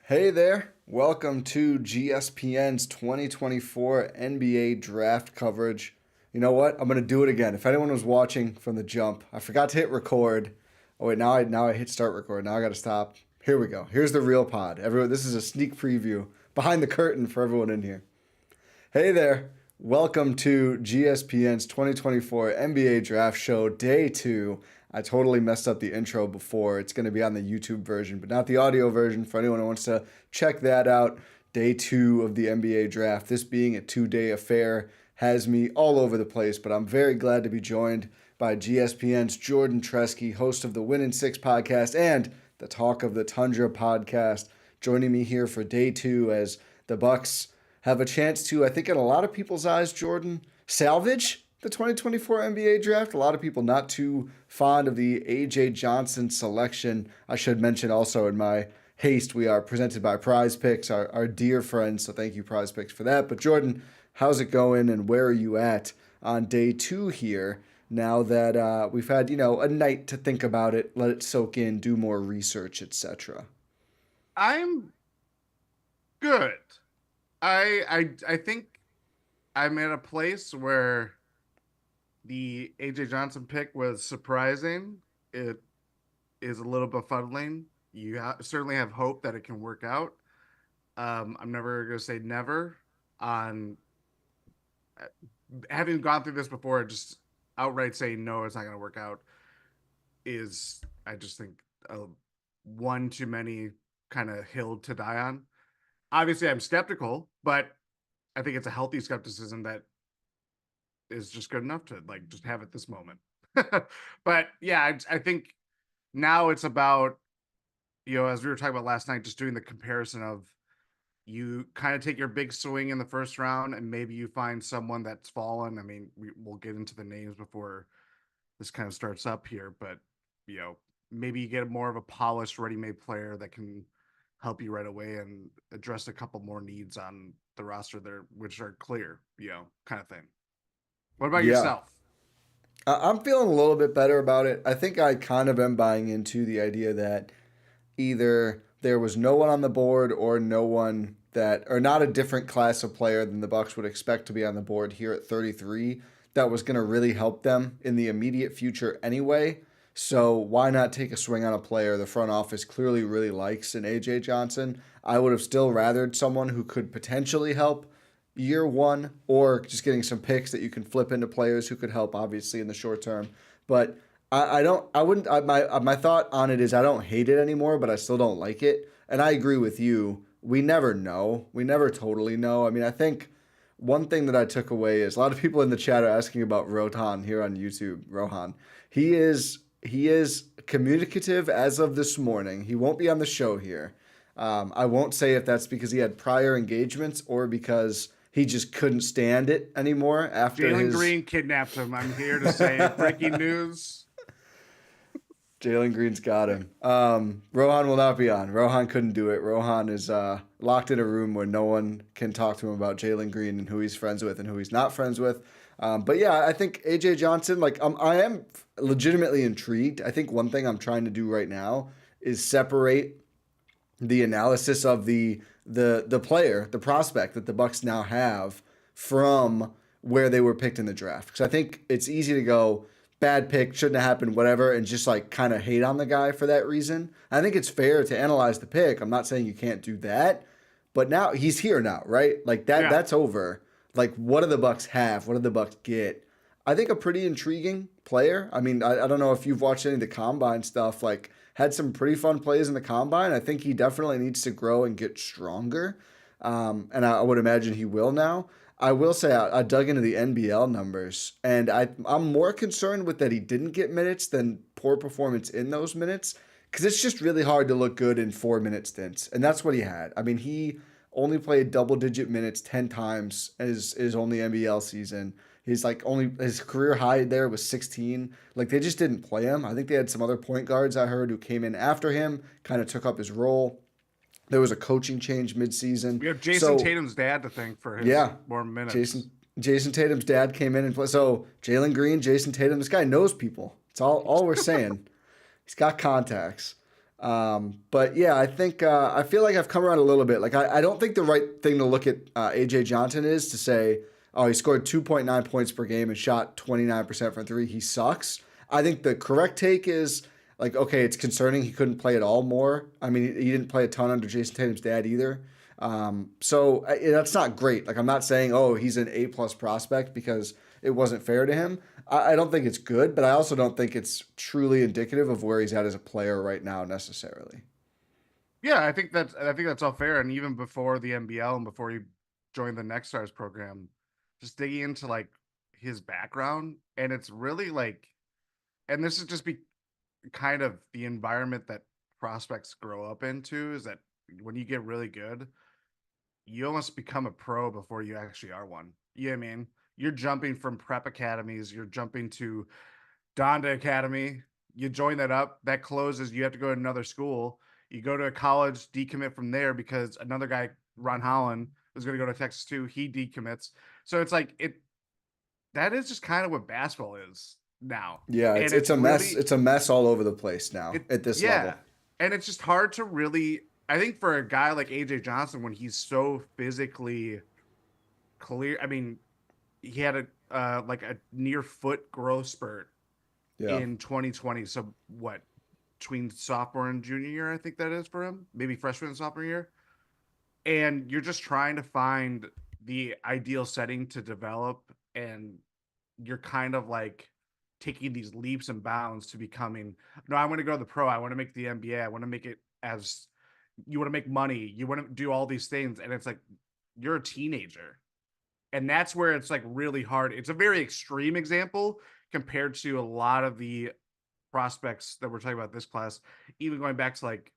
Hey there, welcome to GSPN's 2024 NBA draft coverage. You know what? I'm going to do it again. If anyone was watching from the jump, I forgot to hit record. Oh wait, now I hit start record. Now I got to stop. Here we go. Here's the real pod. Everyone, this is a sneak preview behind the curtain for everyone in here. Hey there. Welcome to GSPN's 2024 NBA Draft Show, Day 2. I totally messed up the intro before. It's going to be on the YouTube version, but not the audio version for anyone who wants to check that out. Day 2 of the NBA Draft. This being a 2-day affair has me all over the place, but I'm very glad to be joined by GSPN's Jordan Treske, host of the Win in 6 podcast and the Talk of the Tundra podcast, joining me here for Day 2 as the Bucks have a chance to, I think in a lot of people's eyes, Jordan, salvage the 2024 NBA draft. A lot of people not too fond of the A.J. Johnson selection. I should mention also in my haste, we are presented by Prize Picks, our dear friends. So thank you, Prize Picks, for that. But Jordan, how's it going and where are you at on day 2 here now that we've had, a night to think about it, let it soak in, do more research, etc.? I'm good. I think I'm at a place where the AJ Johnson pick was surprising. It is a little befuddling. Certainly have hope that it can work out. I'm never going to say never on having gone through this before. Just outright saying no, it's not going to work out is, I just think, one too many kind of hill to die on. Obviously, I'm skeptical, but I think it's a healthy skepticism that is just good enough to just have at this moment. But yeah, I think now it's about, as we were talking about last night, just doing the comparison of you kind of take your big swing in the first round and maybe you find someone that's fallen. I mean, we'll get into the names before this kind of starts up here, but maybe you get more of a polished, ready-made player that can help you right away and address a couple more needs on the roster there, which are clear, kind of thing. What about Yeah. yourself? I'm feeling a little bit better about it. I think I kind of am buying into the idea that either there was no one on the board or no one that, or not a different class of player than the Bucks would expect to be on the board here at 33 that was going to really help them in the immediate future anyway. So why not take a swing on a player the front office clearly really likes in AJ Johnson? I would have still rathered someone who could potentially help year one or just getting some picks that you can flip into players who could help obviously in the short term. But I don't, I wouldn't, my thought on it is I don't hate it anymore, but I still don't like it. And I agree with you. We never know. We never totally know. I mean, I think one thing that I took away is a lot of people in the chat are asking about Rohan here on YouTube. Rohan, he is communicative as of this morning. He won't be on the show here. I won't say if that's because he had prior engagements or because he just couldn't stand it anymore after Jalen his Green kidnapped him. I'm here to say breaking news. Jalen Green's got him. Rohan will not be on. Rohan couldn't do it. Rohan is locked in a room where no one can talk to him about Jalen Green and who he's friends with and who he's not friends with. But yeah, I think AJ Johnson, I am legitimately intrigued. I think one thing I'm trying to do right now is separate the analysis of the player, the prospect that the Bucks now have from where they were picked in the draft. Because I think it's easy to go bad pick, shouldn't have happened, whatever, and just kind of hate on the guy for that reason. I think it's fair to analyze the pick. I'm not saying you can't do that, but now he's here now, right? Yeah. That's over. What do the Bucks have? What do the Bucks get? I think a pretty intriguing player. I mean, I don't know if you've watched any of the combine stuff. Had some pretty fun plays in the combine. I think he definitely needs to grow and get stronger, and I would imagine he will now. I will say I dug into the NBL numbers, and I'm more concerned with that he didn't get minutes than poor performance in those minutes, because it's just really hard to look good in 4-minute stints, and that's what he had. I mean, he only played double-digit minutes 10 times in his only NBL season. He's only his career high there was 16. They just didn't play him. I think they had some other point guards I heard who came in after him, kind of took up his role. There was a coaching change midseason. We have Jason So Tatum's dad to thank for his yeah, more minutes. Jason Tatum's dad came in and played. So Jalen Green, Jason Tatum, this guy knows people. It's all we're saying. He's got contacts. But yeah, I think I feel like I've come around a little bit. Like I don't think the right thing to look at AJ Johnson is to say, oh, he scored 2.9 points per game and shot 29% from three. He sucks. I think the correct take is like, okay, it's concerning he couldn't play at all more. I mean, he didn't play a ton under Jason Tatum's dad either. That's not great. Like I'm not saying, oh, he's an A+ prospect because it wasn't fair to him. I don't think it's good, but I also don't think it's truly indicative of where he's at as a player right now necessarily. Yeah, I think that's all fair. And even before the NBL and before he joined the Next Stars program, just digging into like his background, and it's really like, and this is just be kind of the environment that prospects grow up into, is that when you get really good, you almost become a pro before you actually are one. You know what I mean? You're jumping from prep academies, you're jumping to Donda Academy. You join that up, that closes. You have to go to another school. You go to a college, decommit from there because another guy, Ron Holland, was going to go to Texas too. He decommits. So it's like that is just kind of what basketball is now. Yeah, And it's it's a mess. really It's a mess all over the place now it at this yeah. level. And it's just hard to really, I think for a guy like AJ Johnson, when he's so physically clear, I mean, he had a like a near foot growth spurt Yeah. in 2020. So what, between sophomore and junior year, I think that is for him, maybe freshman and sophomore year. And you're just trying to find the ideal setting to develop, and you're kind of like taking these leaps and bounds to becoming, no, I want to go to the pro, I want to make the NBA, I want to make it as, you want to make money, you want to do all these things, and it's like you're a teenager, and that's where it's like really hard. It's a very extreme example compared to a lot of the prospects that we're talking about this class, even going back to like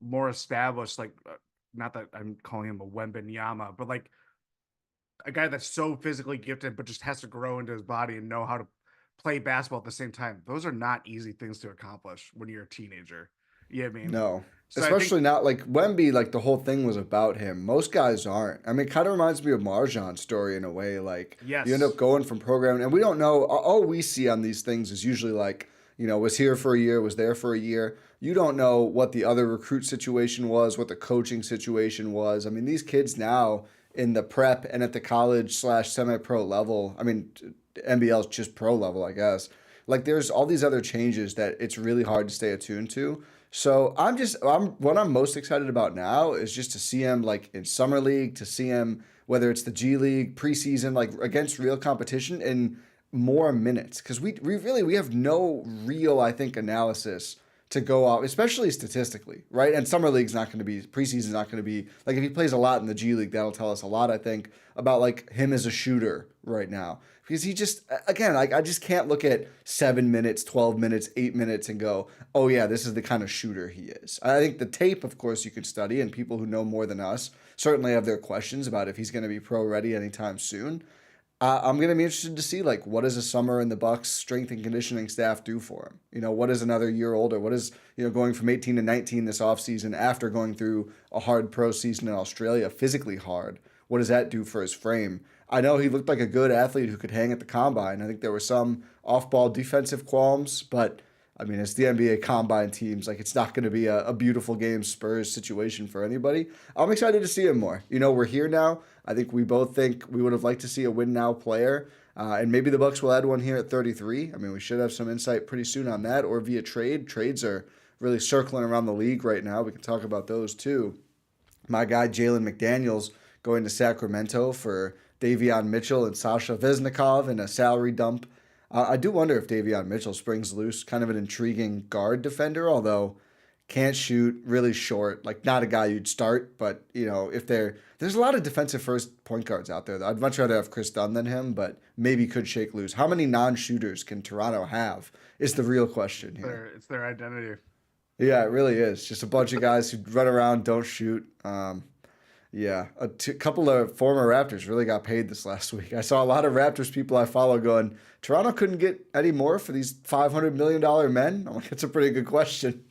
more established, like not that I'm calling him a Wembenyama, but like a guy that's so physically gifted, but just has to grow into his body and know how to play basketball at the same time. Those are not easy things to accomplish when you're a teenager. You know what I mean? No. So I think Especially not like Wemby, like the whole thing was about him. Most guys aren't. I mean, it kind of reminds me of Marjan's story in a way. Like you end up yes, going from program, and we don't know. All we see on these things is usually like, was here for a year, was there for a year. You don't know what the other recruit situation was, what the coaching situation was. I mean, these kids now in the prep and at the college/semi-pro level. I mean, NBL is just pro level, I guess. Like there's all these other changes that it's really hard to stay attuned to. So I'm what I'm most excited about now is just to see him like in summer league, to see him whether it's the G League preseason, like against real competition in more minutes because we have no real I think analysis to go off, especially statistically, right? And summer league's not going to be preseason's not going to be like if he plays a lot in the G League, that'll tell us a lot I think about like him as a shooter right now because he just again like I just can't look at 7 minutes, 12 minutes, 8 minutes and go, oh yeah, this is the kind of shooter he is. I think the tape, of course, you could study, and people who know more than us certainly have their questions about if he's going to be pro ready anytime soon. I'm going to be interested to see like what does a summer in the Bucks strength and conditioning staff do for him. What is another year older? What is going from 18 to 19 this offseason after going through a hard pro season in Australia, physically hard? What does that do for his frame? I know he looked like a good athlete who could hang at the combine. I think there were some off-ball defensive qualms, but I mean, it's the NBA combine teams. Like, it's not going to be a beautiful game Spurs situation for anybody. I'm excited to see him more. We're here now. I think we both think we would have liked to see a win now player. And maybe the Bucks will add one here at 33. I mean, we should have some insight pretty soon on that or via trade. Trades are really circling around the league right now. We can talk about those too. My guy, Jalen McDaniels, going to Sacramento for Davion Mitchell and Sasha Veznikov in a salary dump. I do wonder if Davion Mitchell springs loose. Kind of an intriguing guard defender, although can't shoot, really short. Like not a guy you'd start, but if there's a lot of defensive first point guards out there. I'd much rather have Chris Dunn than him, but maybe could shake loose. How many non-shooters can Toronto have? Is the real question here. it's their identity. Yeah, it really is. Just a bunch of guys who run around, don't shoot. Yeah, couple of former Raptors really got paid this last week. I saw a lot of Raptors people I follow going, Toronto couldn't get any more for these $500 million men? I'm like, that's a pretty good question.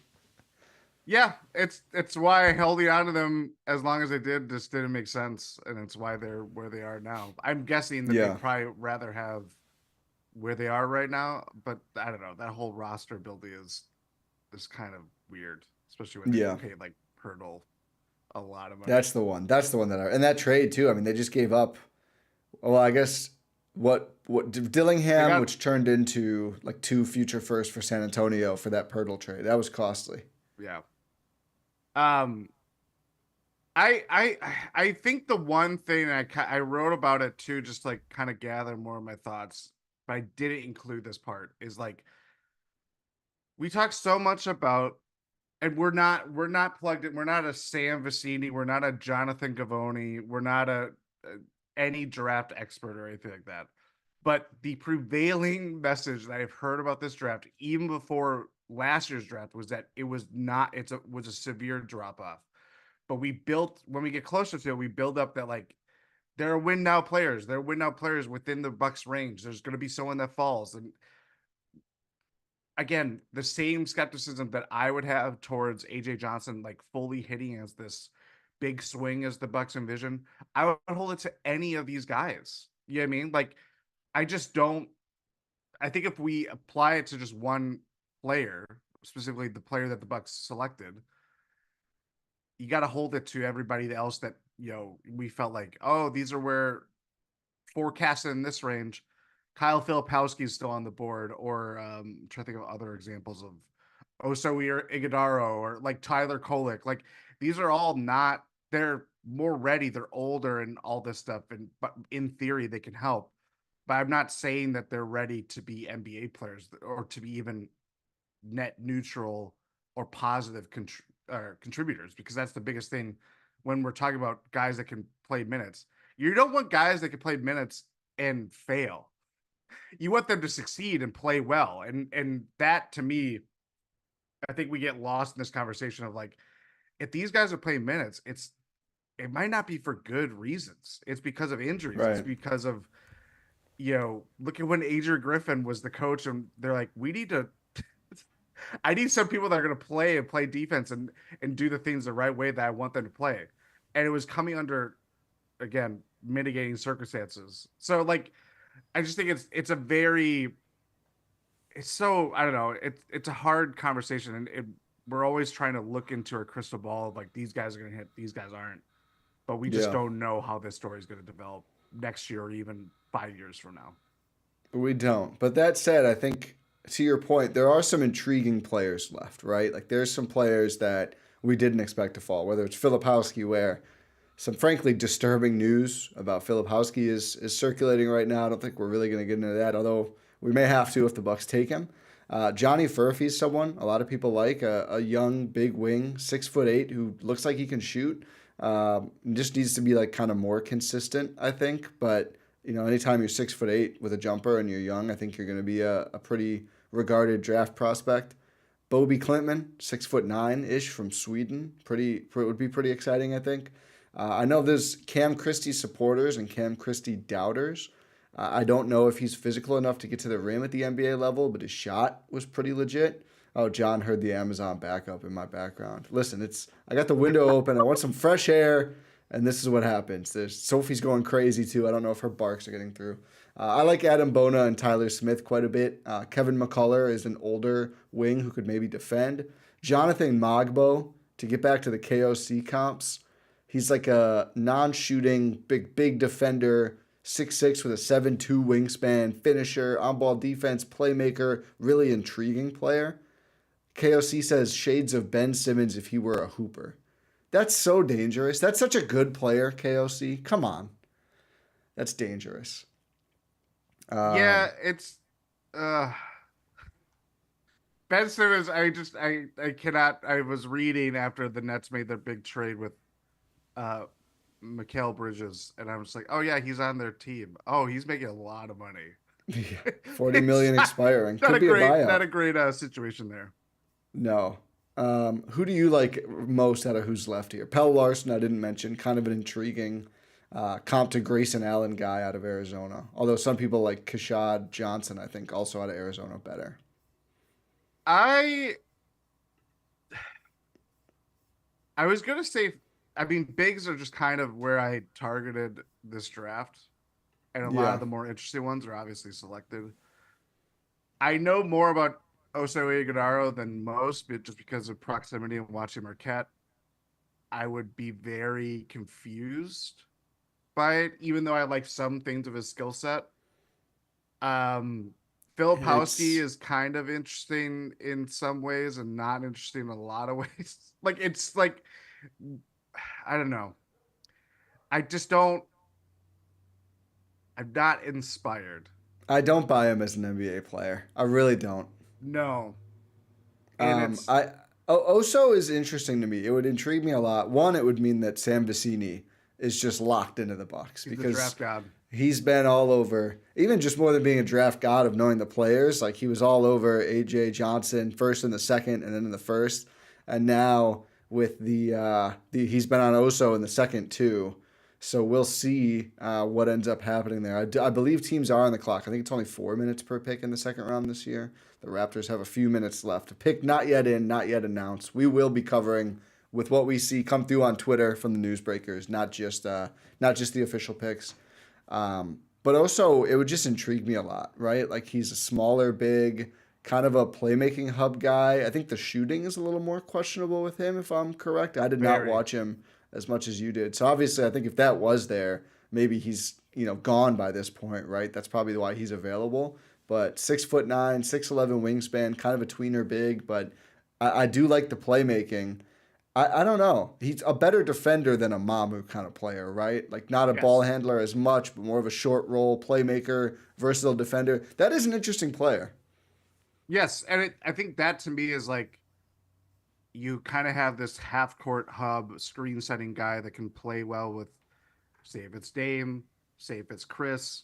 Yeah, it's why holding on to them as long as they did just didn't make sense, and it's why they're where they are now. I'm guessing that Yeah. they'd probably rather have where they are right now, but I don't know. That whole roster building is kind of weird. especially when they Yeah. paid like Hurdle a lot of money. That's the one. That's the one that and that trade too. I mean, they just gave up. Well, I guess what They Dillingham, got which turned into like 2 future firsts for San Antonio for that Pirtle trade. That was costly. yeah. Um, I think the one thing I wrote about it too, just like kind of gather more of my thoughts, but I didn't include this part is like we talk so much about, and we're not plugged in. We're not a Sam Vecini. We're not a Jonathan Gavoni. We're not a any draft expert or anything like that. But the prevailing message that I've heard about this draft, even before last year's draft, was that it was not. Was a severe drop off. But we built when we get closer to it, we build up that like there are win now players. There are win now players within the Bucks range. There's going to be someone that falls, and again, the same skepticism that I would have towards AJ Johnson, like fully hitting as this big swing as the Bucks envision, I would hold it to any of these guys. You know what I mean? Like, I just don't. I think if we apply it to just one player, specifically the player that the Bucks selected, you got to hold it to everybody else that we felt like, oh, these are where forecasted in this range. Kyle Filipowski is still on the board, or I'm trying to think of other examples of Oso Iguodaro or like Tyler Kolek. Like these are all not. They're more ready. They're older and all this stuff, and but in theory they can help. But I'm not saying that they're ready to be NBA players or to be even net neutral or positive contributors, because that's the biggest thing when we're talking about guys that can play minutes. You don't want guys that can play minutes and fail. You want them to succeed and play well. And that to me, I think we get lost in this conversation of like, if these guys are playing minutes, it might not be for good reasons. It's because of injuries. It's Right. because of look at when Adrian Griffin was the coach, and they're like, we need to. I need some people that are going to play and play defense and do the things the right way that I want them to play. And it was coming under, again, mitigating circumstances. So like, I just think it's a very, it's so, I don't know, it's a hard conversation, and we're always trying to look into our crystal ball of like, these guys are going to hit, these guys aren't, but we just Yeah. don't know how this story is going to develop next year or even 5 years from now. We don't. But that said, I think to your point, there are some intriguing players left, right? Like there's some players that we didn't expect to fall, whether it's Filipowski, where some frankly disturbing news about Filipowski is circulating right now. I don't think we're really going to get into that, although we may have to if the Bucks take him. Johnny Furphy's someone a lot of people like, a young big wing, 6'8", who looks like he can shoot. Just needs to be like kind of more consistent, I think. But anytime you're 6'8" with a jumper and you're young, I think you're going to be a pretty regarded draft prospect. Bobby Klintman, 6'9" ish from Sweden, would be pretty exciting, I think. I know there's Cam Christie supporters and Cam Christie doubters. I don't know if he's physical enough to get to the rim at the NBA level, but his shot was pretty legit. Oh, John heard the Amazon backup in my background. Listen, I got the window open. I want some fresh air, and this is what happens. Sophie's going crazy too. I don't know if her barks are getting through. I like Adam Bona and Tyler Smith quite a bit. Kevin McCullough is an older wing who could maybe defend. Jonathan Mogbo, to get back to the KOC comps, he's like a non-shooting, big defender, 6'6" with a 7'2" wingspan, finisher, on-ball defense, playmaker, really intriguing player. KOC says shades of Ben Simmons if he were a hooper. That's so dangerous. That's such a good player, KOC. Come on. That's dangerous. Yeah, Um, it's uh Ben Simmons. I cannot. I was reading after the Nets made their big trade with uh Mikal Bridges, and I was like, oh yeah, he's on their team. Oh, he's making a lot of money. yeah, 40 It's million expiring. not Could a be a great buyout. situation there. No. Who do you like most out of who's left here? Pell Larson, I didn't mention. Kind of an intriguing comp to Grayson Allen guy out of Arizona. Although some people like Kashad Johnson, I think, also out of Arizona better. I I was gonna say, I mean, bigs are just kind of where I targeted this draft, and a lot of Yeah. the more interesting ones are obviously selected. I know more about Oso Iguodaro than most, but just because of proximity and watching Marquette, I would be very confused by it, even though I like some things of his skill set. Um, Filipowski It's is kind of interesting in some ways and not interesting in a lot of ways. Like it's like I don't know. I just don't. I'm not inspired. I don't buy him as an NBA player. I really don't. No, and Um, it's I Oso is interesting to me. It would intrigue me a lot. One, it would mean that Sam Vecini is just locked into the Bucks he's the because draft god. he's been all over. Even just more than being a draft god of knowing the players, like he was all over AJ Johnson first in the second and then in the first, and now with the he's been on Oso in the second too. So we'll see what ends up happening there. I believe teams are on the clock. I think it's only 4 minutes per pick in the second round this year. The Raptors have a few minutes left. A pick not yet in, not yet announced. We will be covering with what we see come through on Twitter from the newsbreakers, not just the official picks. But also, it would just intrigue me a lot, right? Like he's a smaller, big, kind of a playmaking hub guy. I think the shooting is a little more questionable with him, if I'm correct. I did not Very. watch him as much as you did. So obviously, I think if that was there, maybe he's gone by this point, right? That's probably why he's available. But 6'9", 6'11" wingspan, kind of a tweener big, but I do like the playmaking. I don't know. He's a better defender than a Mamu kind of player, right? Like not a ball Yes. handler as much, but more of a short role playmaker, versatile defender. That is an interesting player. Yes, and I think that to me is like you kind of have this half court hub screen setting guy that can play well with, say if it's Dame, say if it's Chris.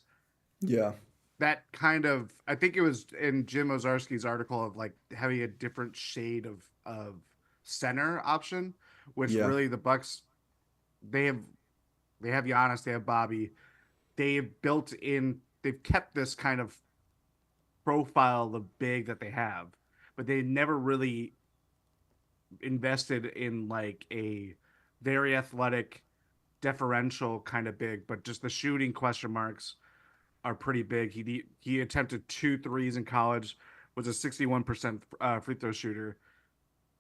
Yeah, That kind of I think it was in Jim Ozarski's article of like having a different shade of center option, which yeah, really the Bucks they have they have Giannis, they have Bobby, they've kept this kind of profile of the big that they have, but they never really invested in like a very athletic, deferential kind of big, but just the shooting question marks are pretty big. He attempted two threes in college, was a 61% free throw shooter,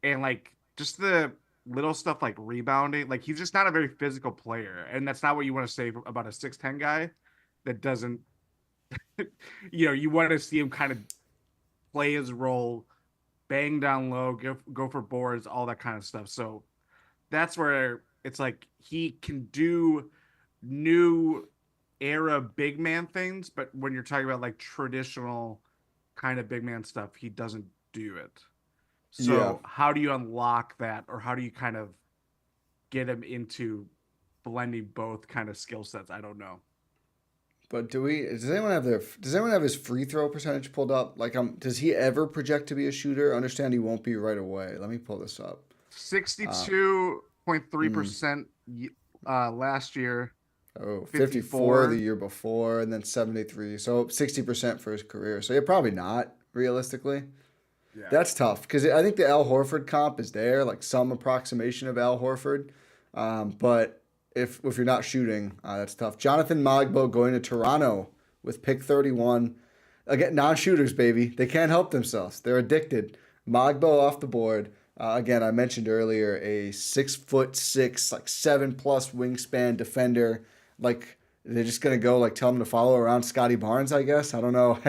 and like just the little stuff like rebounding, like he's just not a very physical player, and that's not what you want to say about a 6'10" guy that doesn't. You want to see him kind of play his role, bang down low, go for boards, all that kind of stuff. So that's where it's like he can do new era big man things, but when you're talking about like traditional kind of big man stuff, he doesn't do it. yeah. So how do you unlock that, or how do you kind of get him into blending both kind of skill sets? I don't know. But does anyone have his free throw percentage pulled up? Like, does he ever project to be a shooter? I understand he won't be right away. Let me pull this up. Uh, mm, 62.3% last year, oh, 54 the 54. year before, and then 73. So 60% for his career. So yeah, probably not realistically. Yeah. That's tough because I think the Al Horford comp is there, like some approximation of Al Horford. But if you're not shooting, that's tough. Jonathan Magbo going to Toronto with pick 31. Again, non-shooters, baby. They can't help themselves. They're addicted. Magbo off the board. Again, I mentioned earlier a 6'6", like 7+ wingspan defender. Like they're just gonna go like tell him to follow around Scotty Barnes. I guess I don't know.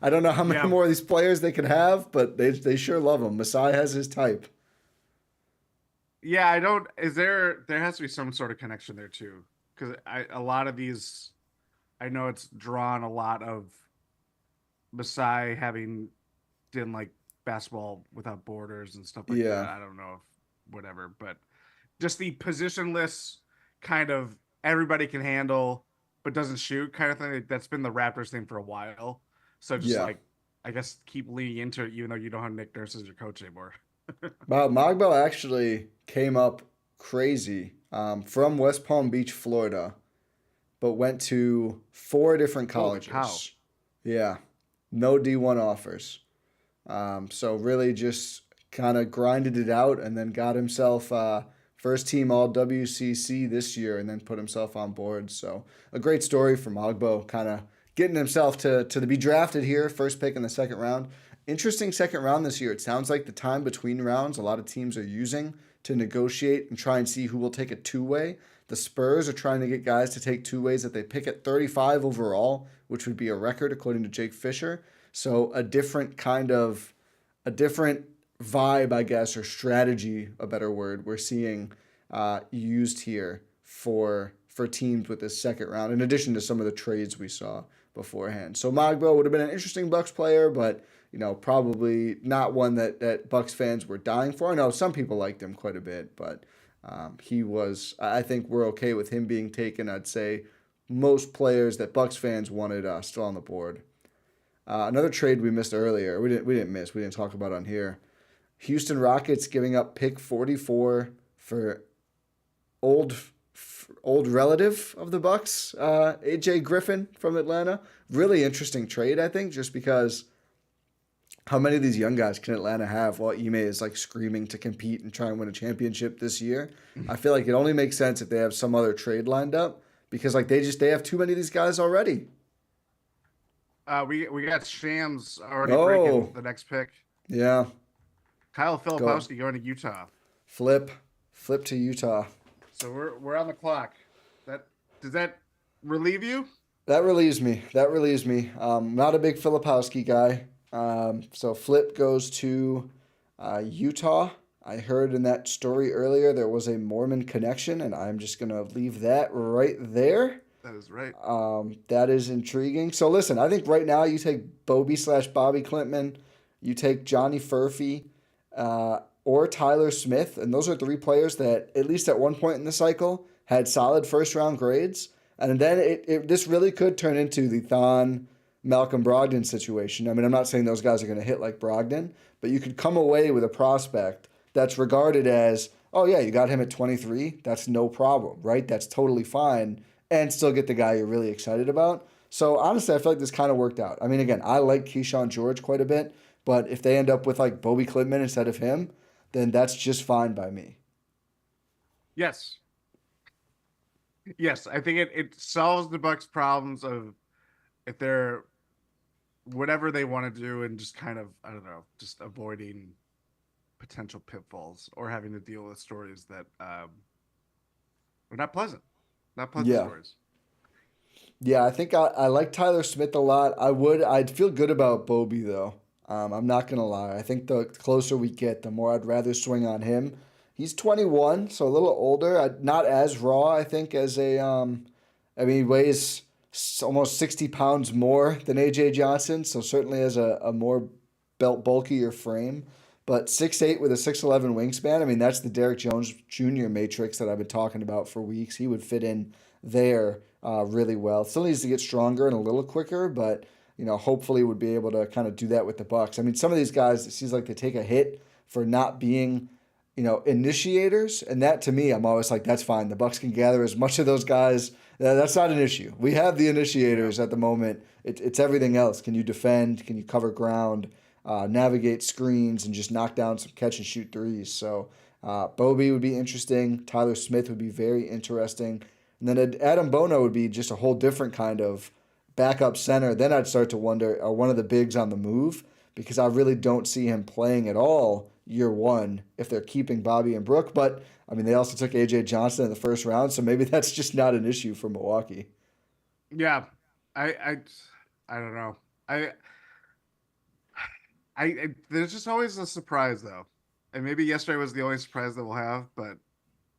I don't know how many Yeah. more of these players they could have, but they sure love him. Masai has his type. Yeah, I don't. Is there has to be some sort of connection there too, because a lot of these, I know it's drawn a lot of Masai having done like basketball without borders and stuff like that. Yeah, I don't know if whatever, but just the positionless kind of everybody can handle but doesn't shoot kind of thing. That's been the Raptors thing for a while. So just yeah. like I guess keep leaning into it, even though you don't have Nick Nurse as your coach anymore. Wow, Magbo actually came up crazy from West Palm Beach, Florida, but went to four different Holy cow! colleges. Yeah, no D1 offers. So really just kind of grinded it out and then got himself first team All WCC this year and then put himself on board. So a great story from Magbo, kind of getting himself to be drafted here, first pick in the second round. interesting second round this year. It sounds like the time between rounds a lot of teams are using to negotiate and try and see who will take a two-way. The Spurs are trying to get guys to take two-ways that they pick at 35 overall, which would be a record according to Jake Fisher. So a different vibe, I guess, or strategy, a better word, we're seeing used here for teams with this second round, in addition to some of the trades we saw beforehand. So Magbo would have been an interesting Bucks player, but probably not one that Bucks fans were dying for. I know some people liked him quite a bit, but he was. I think we're okay with him being taken. I'd say most players that Bucks fans wanted still on the board. Another trade we missed earlier. We didn't talk about on here. Houston Rockets giving up pick 44 for old relative of the Bucks, AJ Griffin from Atlanta. Really interesting trade, I think, just because how many of these young guys can Atlanta have while Ime is like screaming to compete and try and win a championship this year? I feel like it only makes sense if they have some other trade lined up because like they have too many of these guys already. We got Shams already breaking the next pick. Yeah. Kyle Filipowski going to Utah. Flip to Utah. So we're on the clock. Does that relieve you? That relieves me. Not a big Filipowski guy. So Flip goes to Utah. I heard in that story earlier there was a Mormon connection, and I'm just going to leave that right there. That is right. That is intriguing. So listen, I think right now you take Bobby Klintman, you take Johnny Furphy, or Tyler Smith, and those are three players that, at least at one point in the cycle, had solid first-round grades. And then this really could turn into the Thon, Malcolm Brogdon situation. I mean, I'm not saying those guys are going to hit like Brogdon, but you could come away with a prospect that's regarded as, oh yeah, you got him at 23, that's no problem, right? That's totally fine, and still get the guy you're really excited about. So honestly, I feel like this kind of worked out. I mean, again, I like Keyshawn George quite a bit, but if they end up with like Bobby Klintman instead of him, then that's just fine by me. Yes. Yes, I think it solves the Bucks' problems of if they're whatever they want to do and just kind of, I don't know, just avoiding potential pitfalls or having to deal with stories that are not pleasant. Not pleasant stories. Yeah, I think I like Tyler Smith a lot. I'd feel good about Bobby though. I'm not going to lie. I think the closer we get, the more I'd rather swing on him. He's 21, so a little older. Not as raw, I think, as he weighs almost 60 pounds more than A.J. Johnson, so certainly has a more bulkier frame. But 6'8" with a 6'11" wingspan, I mean, that's the Derrick Jones Jr. matrix that I've been talking about for weeks. He would fit in there really well. Still needs to get stronger and a little quicker, but hopefully would be able to kind of do that with the Bucks. I mean, some of these guys, it seems like they take a hit for not being, initiators, and that to me, I'm always like, that's fine. The Bucks can gather as much of those guys. That's not an issue. We have the initiators at the moment. It's everything else. Can you defend? Can you cover ground? Navigate screens and just knock down some catch and shoot threes. So Bobby would be interesting. Tyler Smith would be very interesting. And then Adam Bono would be just a whole different kind of backup center. Then I'd start to wonder, are one of the bigs on the move? Because I really don't see him playing at all year one if they're keeping Bobby and Brooke. But, I mean, they also took A.J. Johnson in the first round, so maybe that's just not an issue for Milwaukee. Yeah. I don't know. There's just always a surprise, though. And maybe yesterday was the only surprise that we'll have, but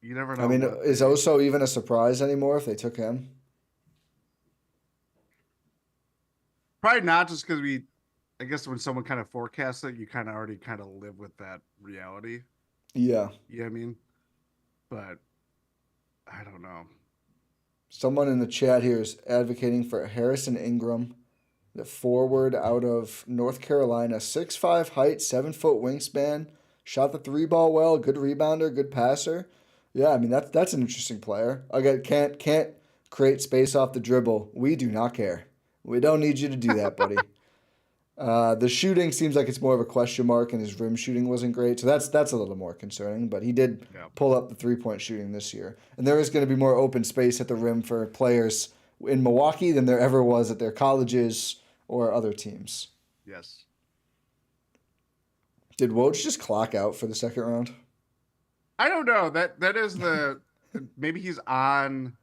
you never know. I mean, is Oso even a surprise anymore if they took him? Probably not, just because I guess when someone kind of forecasts it, you kind of already kind of live with that reality. Yeah. You know what I mean? But I don't know. Someone in the chat here is advocating for Harrison Ingram, the forward out of North Carolina, 6'5" height, 7-foot wingspan, shot the three ball well, good rebounder, good passer. Yeah, I mean that's an interesting player. Again, can't create space off the dribble. We do not care. We don't need you to do that, buddy. The shooting seems like it's more of a question mark, and his rim shooting wasn't great, so that's a little more concerning. But he did pull up the 3-point shooting this year, and there is going to be more open space at the rim for players in Milwaukee than there ever was at their colleges or other teams. Yes. Did Woj just clock out for the second round? I don't know. That is the maybe he's on.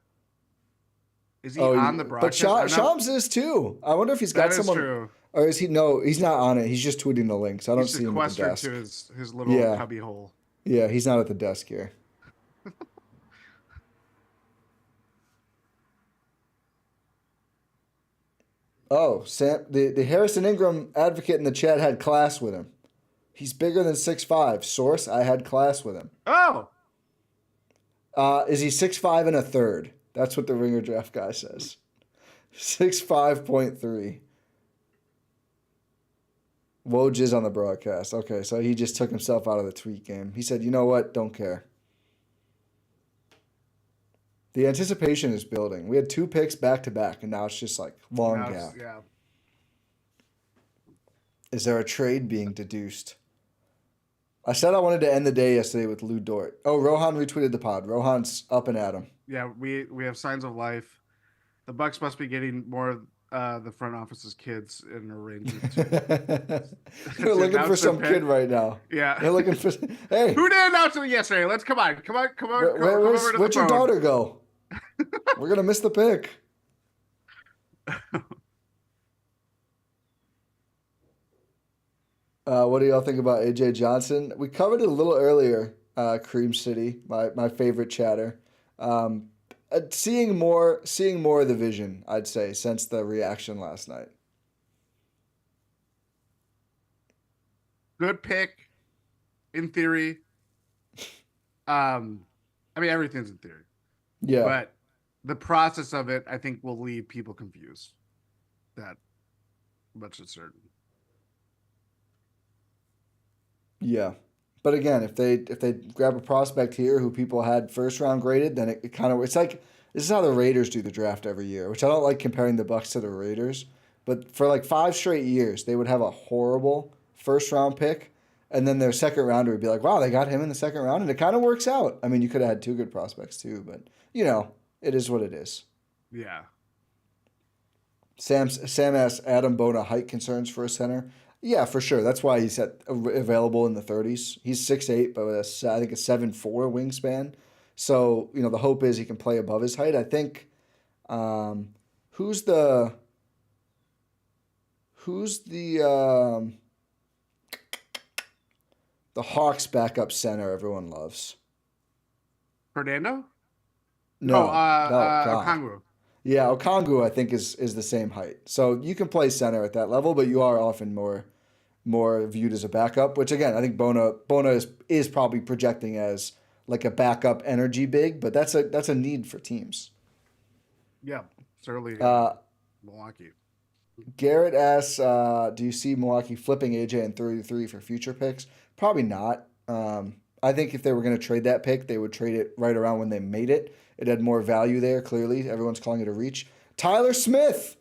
Is he Oh, on the but broadcast? I'm not. Shams is too. I wonder if he's That got is someone, true. or is he? No, he's not on it. He's just tweeting the links. I don't He's see him at the sequestered to desk. his little Yeah, cubby hole. yeah, he's not at the desk here. Oh, Sam, the Harrison Ingram advocate in the chat had class with him. He's bigger than 6'5". Source, I had class with him. Oh, Is he 6'5" and a third? That's what the Ringer Draft guy says. 6'5.3". Woj is on the broadcast. Okay, so he just took himself out of the tweet game. He said, you know what? Don't care. The anticipation is building. We had 2 picks back to back, and now it's just like long gap. yeah. Is there a trade being deduced? I said I wanted to end the day yesterday with Lou Dort. Oh, Rohan retweeted the pod. Rohan's up and at him. Yeah, we have signs of life. The Bucks must be getting more of the front office's kids in arrangement. They're looking for some kid right now. Yeah, they're looking for. Hey, who did announce it yesterday? Let's come over to the where'd your phone. daughter go? We're gonna miss the pick. What do y'all think about AJ Johnson? We covered it a little earlier. Cream City, my favorite chatter. Seeing more of the vision, I'd say, since the reaction last night. Good pick, in theory. I mean, everything's in theory. Yeah. But the process of it, I think, will leave people confused. That much is certain. Yeah. But again, if they grab a prospect here who people had first round graded, then it kind of, it's like, this is how the Raiders do the draft every year, which I don't like comparing the Bucks to the Raiders. But for like 5 straight years, they would have a horrible first round pick, and then their second rounder would be like, wow, they got him in the second round, and it kind of works out. I mean, you could have had 2 good prospects too, but it is what it is. Yeah. Sam asks Adam Bona height concerns for a center. Yeah, for sure. That's why he's available in the 30s. He's 6'8", but with I think a 7'4" wingspan. So, the hope is he can play above his height. I think who's the Hawks backup center everyone loves? Fernando? No, God. Okongwu. Yeah, Okongwu I think is the same height. So you can play center at that level, but you are often more viewed as a backup, which again, I think Bona is probably projecting as like a backup energy big, but that's a need for teams. Yeah, certainly Milwaukee. Garrett asks, do you see Milwaukee flipping AJ in 33 for future picks? Probably not. I think if they were going to trade that pick, they would trade it right around when they made it. It had more value there, clearly. Everyone's calling it a reach. Tyler Smith.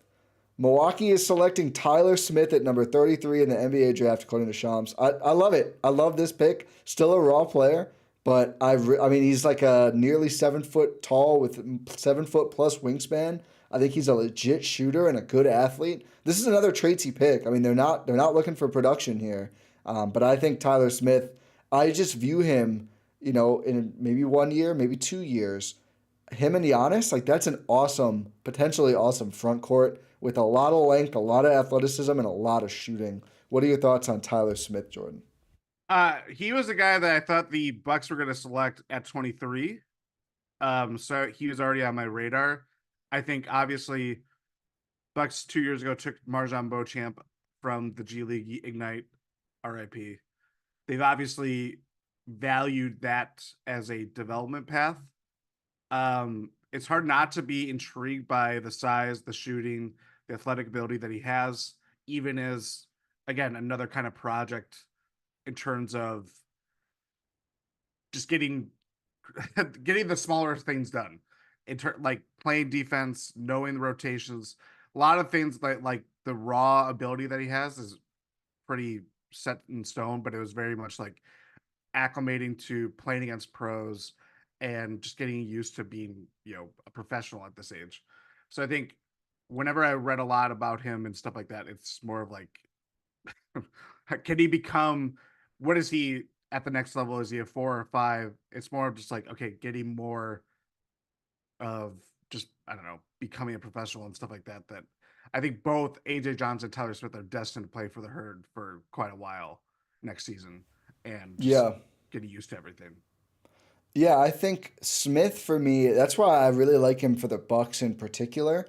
Milwaukee is selecting Tyler Smith at number 33 in the NBA draft, according to Shams. I love it. I love this pick. Still a raw player, but I mean, he's like a nearly 7 foot tall with 7 foot plus wingspan. I think he's a legit shooter and a good athlete. This is another traitsy pick. I mean, they're not looking for production here, but I think Tyler Smith. I just view him, in maybe 1 year, maybe 2 years. Him and Giannis, like that's an awesome, potentially awesome front court with a lot of length, a lot of athleticism, and a lot of shooting. What are your thoughts on Tyler Smith, Jordan? He was the guy that I thought the Bucks were going to select at 23. So he was already on my radar. I think obviously Bucks 2 years ago took Marjan Beauchamp from the G League Ignite, RIP. They've obviously valued that as a development path. It's hard not to be intrigued by the size, the shooting, the athletic ability that he has, even as, again, another kind of project in terms of just getting the smaller things done. Like playing defense, knowing the rotations, a lot of things like the raw ability that he has is pretty set in stone, but it was very much like acclimating to playing against pros and just getting used to being, a professional at this age. So I think whenever I read a lot about him and stuff like that, it's more of like, can he become what is he at the next level? Is he a 4 or 5? It's more of just like, okay, getting more of just, I don't know, becoming a professional and stuff like that. That I think both AJ Johnson and Tyler Smith are destined to play for the Herd for quite a while next season, and just Yeah. getting used to everything. Yeah, I think Smith for me, that's why I really like him for the Bucks in particular,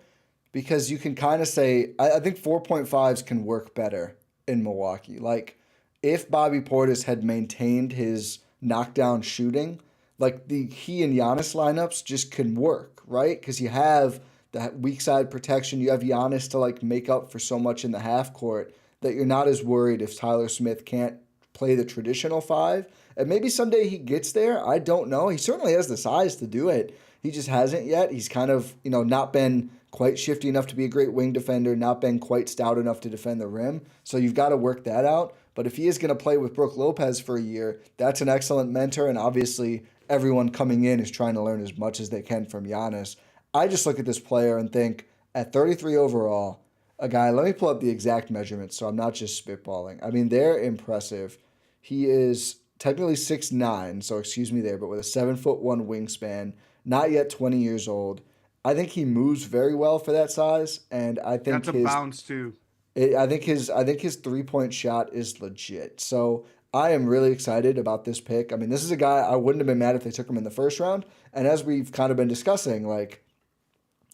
because you can kind of say I think 4.5s can work better in Milwaukee. Like if Bobby Portis had maintained his knockdown shooting, like the he and Giannis lineups just can work, right? Because you have that weak side protection, you have Giannis to like make up for so much in the half court that you're not as worried if Tyler Smith can't play the traditional five. And maybe someday he gets there. I don't know. He certainly has the size to do it. He just hasn't yet. He's kind of, not been quite shifty enough to be a great wing defender, not been quite stout enough to defend the rim. So you've got to work that out. But if he is going to play with Brook Lopez for a year, that's an excellent mentor. And obviously, everyone coming in is trying to learn as much as they can from Giannis. I just look at this player and think at 33 overall, a guy, let me pull up the exact measurements so I'm not just spitballing. I mean, they're impressive. He is technically 6'9", so excuse me there, but with a 7'1" wingspan, not yet 20 years old. I think he moves very well for that size, and Got the bounce too. I think his 3-point shot is legit. So I am really excited about this pick. I mean, this is a guy I wouldn't have been mad if they took him in the first round. And as we've kind of been discussing, like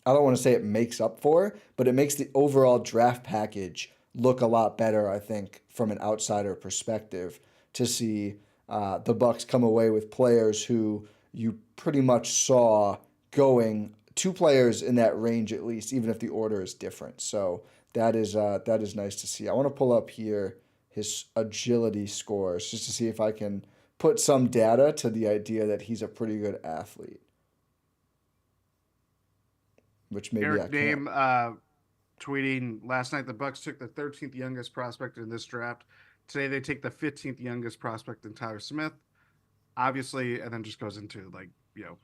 I don't want to say it makes up for, but it makes the overall draft package look a lot better, I think, from an outsider perspective to see the Bucks come away with players who you pretty much saw going two players in that range at least, even if the order is different. So that is nice to see. I want to pull up here his agility scores just to see if I can put some data to the idea that he's a pretty good athlete, which maybe I Eric can't. Dame tweeting last night, the Bucks took the 13th youngest prospect in this draft. Today they take the 15th youngest prospect in Tyler Smith. Obviously, and then just goes into like,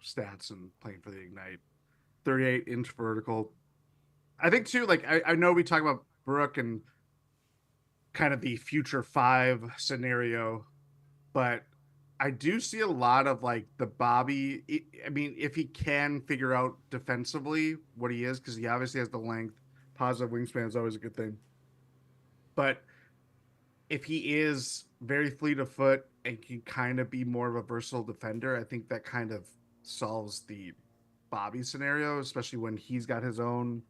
stats and playing for the Ignite. 38-inch vertical. I think too, like I know we talk about Brooke and kind of the future 5 scenario, but I do see a lot of like the Bobby. I mean, if he can figure out defensively what he is, because he obviously has the length, positive wingspan is always a good thing. But if he is very fleet of foot and can kind of be more of a versatile defender, I think that kind of solves the Bobby scenario, especially when he's got his own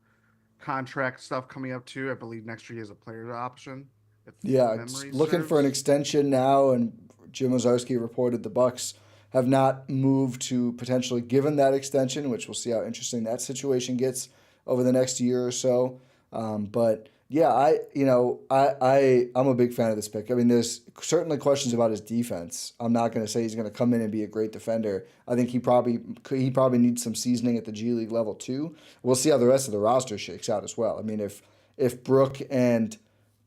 contract stuff coming up too. I believe next year he has a player option, if Yeah, it's memory looking for an serves. extension now, and Jim Ozarski reported the Bucks have not moved to potentially give him that extension, which we'll see how interesting that situation gets over the next year or so. But yeah, I'm a big fan of this pick. I mean, there's certainly questions about his defense. I'm not going to say he's going to come in and be a great defender. I think he probably needs some seasoning at the G League level too. We'll see how the rest of the roster shakes out as well. I mean, if Brooke and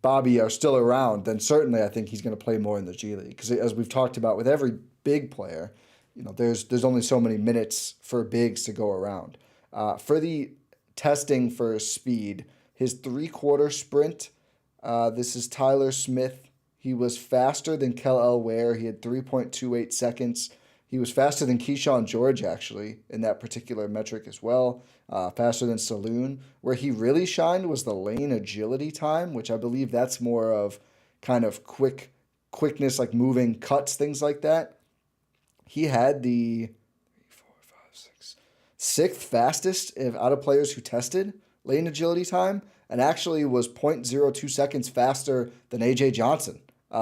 Bobby are still around, then certainly I think he's going to play more in the G League. Because as we've talked about with every big player, there's only so many minutes for bigs to go around. For the testing for speed, his 3-quarter sprint, this is Tyler Smith. He was faster than Kel'el Ware. He had 3.28 seconds. He was faster than Keyshawn George, actually, in that particular metric as well. Faster than Saloon. Where he really shined was the lane agility time, which I believe that's more of kind of quickness, like moving cuts, things like that. He had the 6th fastest out of players who tested lane agility time, and actually was 0.02 seconds faster than AJ Johnson,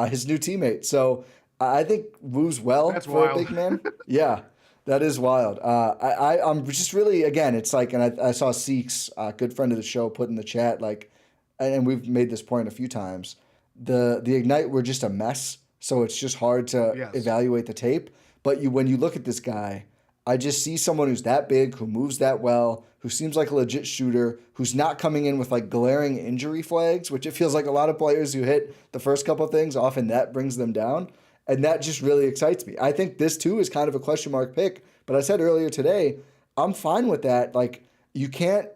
his new teammate. So I think moves well That's for a wild. big man. Yeah, that is wild. I'm just really, again, it's like, and I saw Seeks, a good friend of the show, put in the chat, like, and we've made this point a few times, the Ignite were just a mess, so it's just hard to Yes. evaluate the tape. But when you look at this guy, I just see someone who's that big, who moves that well, who seems like a legit shooter, who's not coming in with like glaring injury flags, which it feels like a lot of players who hit the first couple of things, often that brings them down. And that just really excites me. I think this too is kind of a question mark pick, but I said earlier today, I'm fine with that. Like you can't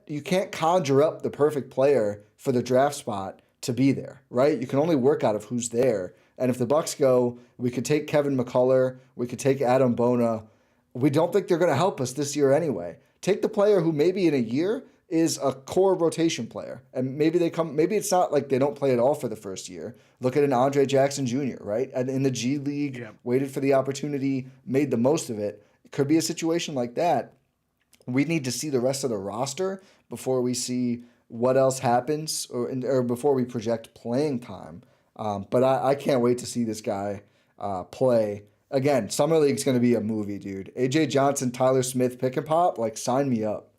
conjure up the perfect player for the draft spot to be there, right? You can only work out of who's there. And if the Bucks go, we could take Kevin McCullough, we could take Adam Bona. We don't think they're going to help us this year anyway. Take the player who maybe in a year is a core rotation player, and maybe they come. Maybe it's not like they don't play at all for the first year. Look at an Andre Jackson Jr. Right, and in the G League, Yeah. waited for the opportunity, made the most of it. It could be a situation like that. We need to see the rest of the roster before we see what else happens, or before we project playing time. But I can't wait to see this guy play. Again, Summer League's going to be a movie, dude. AJ Johnson, Tyler Smith, pick and pop, like sign me up.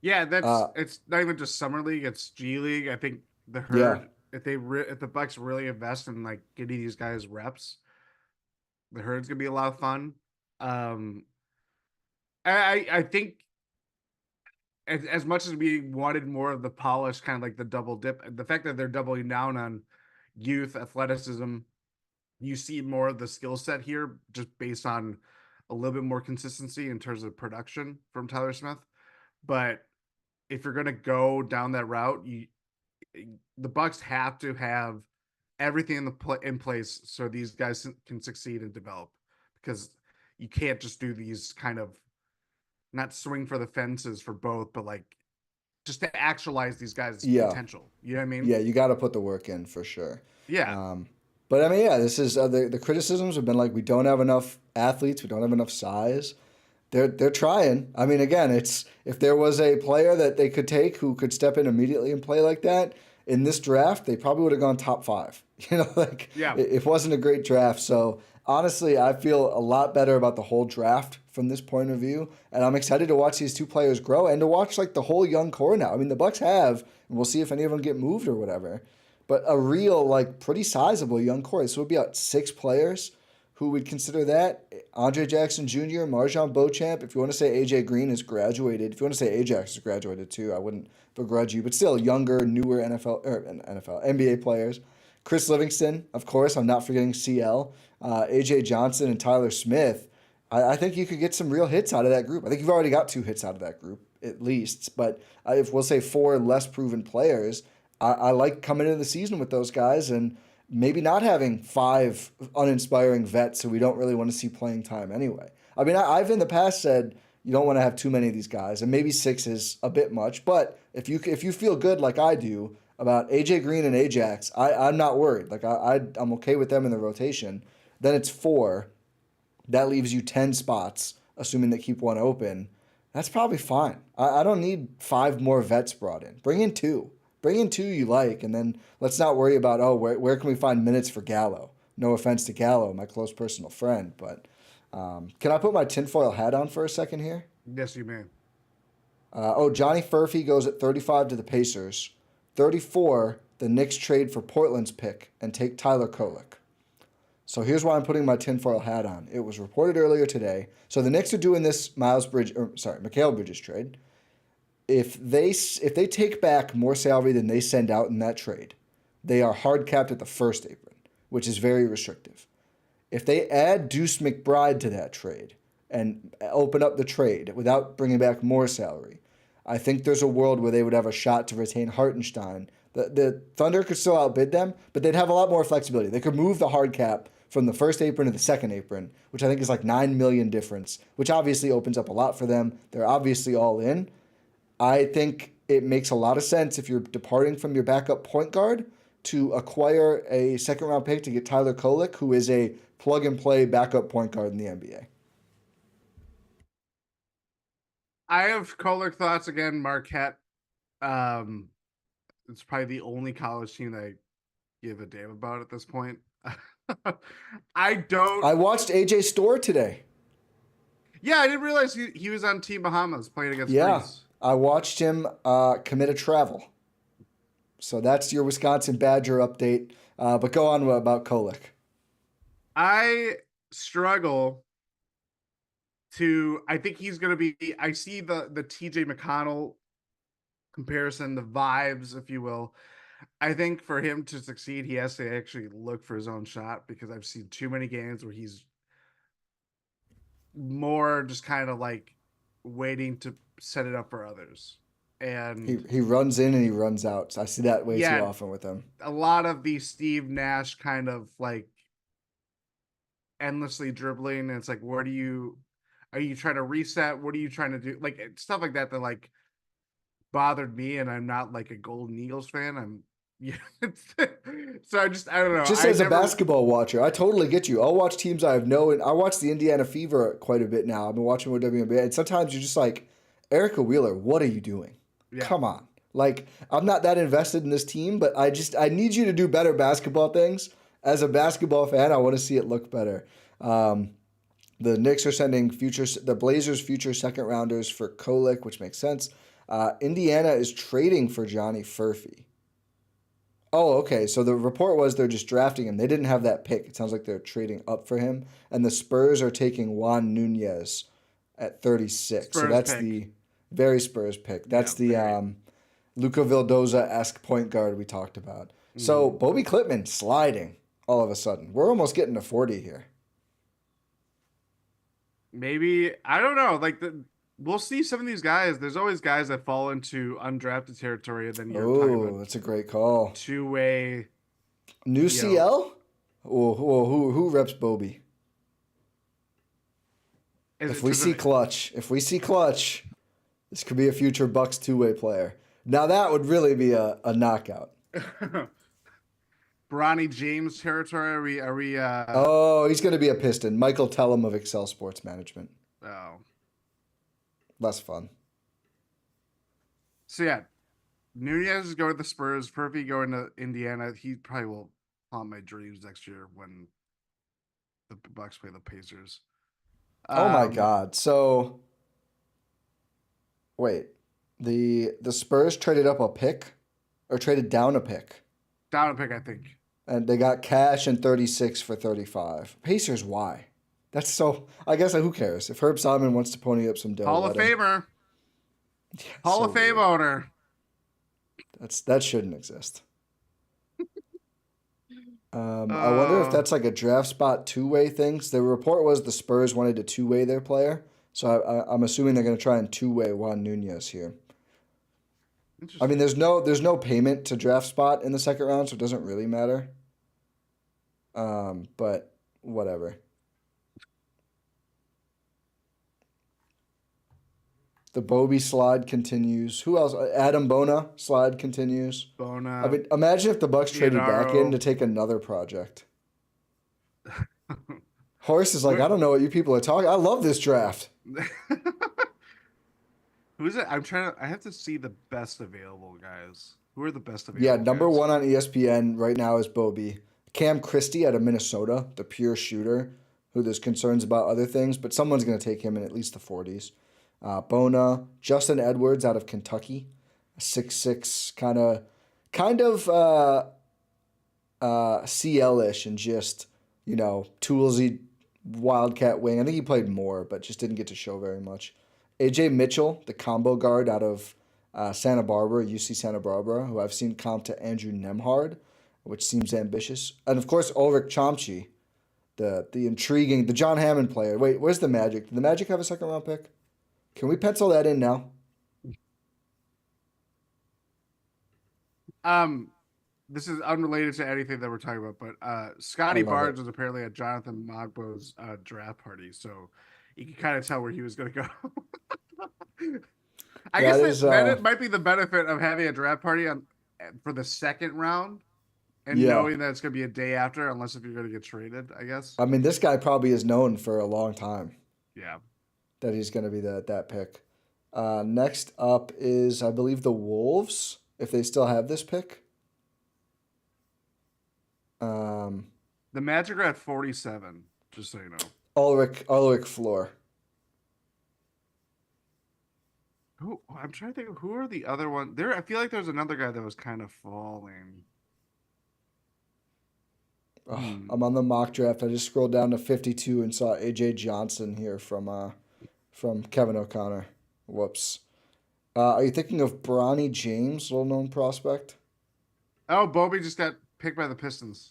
Yeah, Uh, it's not even just summer league; it's G League. I think the yeah, herd, if the Bucks really invest in like getting these guys reps, the herd's gonna be a lot of fun. Um, I think as much as we wanted more of the polished kind of like the double dip, the fact that they're doubling down on youth athleticism, you see more of the skill set here just based on a little bit more consistency in terms of production from Tyler Smith. But if you're gonna go down that route, the Bucks have to have everything in place so these guys can succeed and develop, because you can't just do these kind of not swing for the fences for both, but like just to actualize these guys' yeah, potential. You know what I mean? yeah. You got to put the work in for sure. Yeah. Um, but I mean, yeah, this is the criticisms have been like we don't have enough athletes, we don't have enough size. They're trying. I mean, again, it's if there was a player that they could take who could step in immediately and play like that in this draft, they probably would have gone top five. Like Yeah. it wasn't a great draft. So honestly, I feel a lot better about the whole draft from this point of view, and I'm excited to watch these two players grow and to watch like the whole young core now. I mean, the Bucks have, and we'll see if any of them get moved or whatever, but a real like pretty sizable young core. So it'll be about 6 players who would consider that. Andre Jackson Jr., Marjan Beauchamp. If you want to say AJ Green is graduated, if you want to say Ajax is graduated too, I wouldn't begrudge you. But still, younger, newer NFL NBA players. Chris Livingston, of course. I'm not forgetting CL. AJ Johnson and Tyler Smith. I think you could get some real hits out of that group. I think you've already got 2 hits out of that group at least. But if we'll say 4 less proven players, I like coming into the season with those guys and maybe not having 5 uninspiring vets who we don't really want to see playing time anyway. I mean, I've in the past said you don't want to have too many of these guys, and maybe 6 is a bit much. But if you feel good like I do about AJ Green and Ajax, I'm not worried. Like I'm okay with them in the rotation. Then it's 4. That leaves you 10 spots, assuming they keep one open. That's probably fine. I don't need 5 more vets brought in. Bring in 2. Bring in 2 you like, and then let's not worry about, oh, where can we find minutes for Gallo? No offense to Gallo, my close personal friend, but can I put my tinfoil hat on for a second here? Yes, you may. Johnny Furphy goes at 35 to the Pacers. 34, the Knicks trade for Portland's pick and take Tyler Kolek. So here's why I'm putting my tinfoil hat on. It was reported earlier today. So the Knicks are doing this Mikal Bridges trade. If they take back more salary than they send out in that trade, they are hard capped at the first apron, which is very restrictive. If they add Deuce McBride to that trade and open up the trade without bringing back more salary, I think there's a world where they would have a shot to retain Hartenstein. The Thunder could still outbid them, but they'd have a lot more flexibility. They could move the hard cap from the first apron to the second apron, which I think is like $9 million difference, which obviously opens up a lot for them. They're obviously all in. I think it makes a lot of sense if you're departing from your backup point guard to acquire a second round pick to get Tyler Kolek, who is a plug and play backup point guard in the NBA. I have Kohler thoughts again. Marquette. Um, it's probably the only college team that I give a damn about at this point. I don't. I watched AJ Storr today. Yeah, I didn't realize he was on Team Bahamas playing against Yeah, Greece. I watched him commit a travel. So that's your Wisconsin Badger update. But go on about Kolek. I struggle to. I think he's going to be. I see the TJ McConnell comparison, the vibes, if you will. I think for him to succeed, he has to actually look for his own shot, because I've seen too many games where he's more just kind of like waiting to set it up for others. And He runs in and he runs out. So I see that way too yeah, often with him. a lot of the Steve Nash kind of like endlessly dribbling. And it's like, are you trying to reset? What are you trying to do? Like stuff like that like bothered me. And I'm not like a Golden Eagles fan. I'm, yeah. So I don't know. Just I as a never, basketball watcher, I totally get you. I'll watch teams I have no, and I watch the Indiana Fever quite a bit now. I've been watching more WNBA, and sometimes you're just like, Erica Wheeler, what are you doing? yeah. Come on. Like, I'm not that invested in this team, but I need you to do better basketball things. As a basketball fan, I want to see it look better. The Knicks are sending the Blazers future second rounders for Kolek, which makes sense. Indiana is trading for Johnny Furphy. Oh, okay. So the report was they're just drafting him. They didn't have that pick. It sounds like they're trading up for him. And the Spurs are taking Juan Nunez at 36. So Spurs that's pick. the very Spurs pick. That's Yeah, the Luka Vildoza-esque point guard we talked about. So Mhm. Bobby Klitman sliding all of a sudden. We're almost getting to 40 here. Maybe I don't know. We'll see some of these guys. There's always guys that fall into undrafted territory, and then you're talking about Oh, that's a great call. two-way. New You know, CL? Who reps Bobby? is If it we because see Clutch, this could be a future Bucks two-way player. Now that would really be a knockout. of Bronny James territory? Are we? Oh, he's going to be a Piston. Michael Tellum of Excel Sports Management. Oh, Less fun. so yeah, Nunez is going to the Spurs. Purvey going to Indiana. He probably will haunt my dreams next year when the Bucks play the Pacers. Oh my Um, God. So wait, the Spurs traded up a pick or traded down a pick, down a pick, I think. and they got cash and 36 for 35. Pacers, why? That's so. I guess who cares if Herb Simon wants to pony up some dough? Hall of Let him. Famer, Yeah, Hall so of Fame weird. owner. That shouldn't exist. I wonder if Uh, that's like a draft spot two-way thing. 'Cause the report was the Spurs wanted to two-way their player, so I'm assuming they're going to try and two-way Juan Nunez here. I mean, Interesting. there's no payment to draft spot in the second round, so it doesn't really matter. But whatever. The Bobby slide continues. Who else? Adam Bona slide continues. I Bona, mean, imagine if the Bucks traded back in Gianaro. to take another project. Horst is like, I don't know what you people are talking. I love this draft. Who is it? I have to see the best available guys. Who are the best Yeah, available number guys? one on ESPN right now is Bobby. Cam Christie out of Minnesota, the pure shooter, who there's concerns about other things, but someone's going to take him in at least the 40s. Bona, Justin Edwards out of Kentucky, 6'6", kind of CL-ish and just, toolsy wildcat wing. I think he played more, but just didn't get to show very much. AJ Mitchell, the combo guard out of Santa Barbara, UC Santa Barbara, who I've seen comp to Andrew Nemhard, which seems ambitious. And of course, Ulrich Chomsky, the John Hammond player. Wait, where's the Magic? Did the Magic have a second round pick? Can we pencil that in now? Um, this is unrelated to anything that we're talking about, but I Scotty love it. Barnes was apparently at Jonathan Mogbo's draft party, so you can kind of tell where he was going to go. I guess That is, that it might be the benefit of having a draft party for the second round and yeah. knowing that it's going to be a day after, unless if you're going to get traded, I guess. I mean, this guy probably is known for a long time Yeah. that he's going to be that pick. Next up is, I believe, the Wolves, if they still have this pick. Um, The Magic are at 47, just so you know. Ulrich Floor. I'm trying to think of who are the other one. There, I feel like there's another guy that was kind of falling. Oh, I'm on the mock draft. I just scrolled down to 52 and saw AJ Johnson here from Kevin O'Connor. Whoops. Are you thinking of Bronny James, little known prospect? Oh, Bobby just got picked by the Pistons.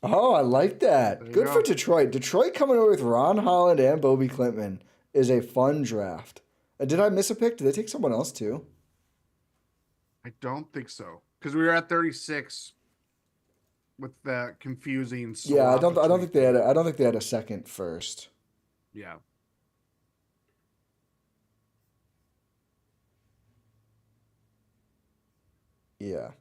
Oh, I like that. There you Good for go. Detroit. Detroit coming over with Ron Holland and Bobby Klintman is a fun draft. Did I miss a pick? Did they take someone else too? I don't think so. Because we were at 36 with that confusing Yeah, swap I don't between. think they had I don't think they had a second first. Yeah. Yeah.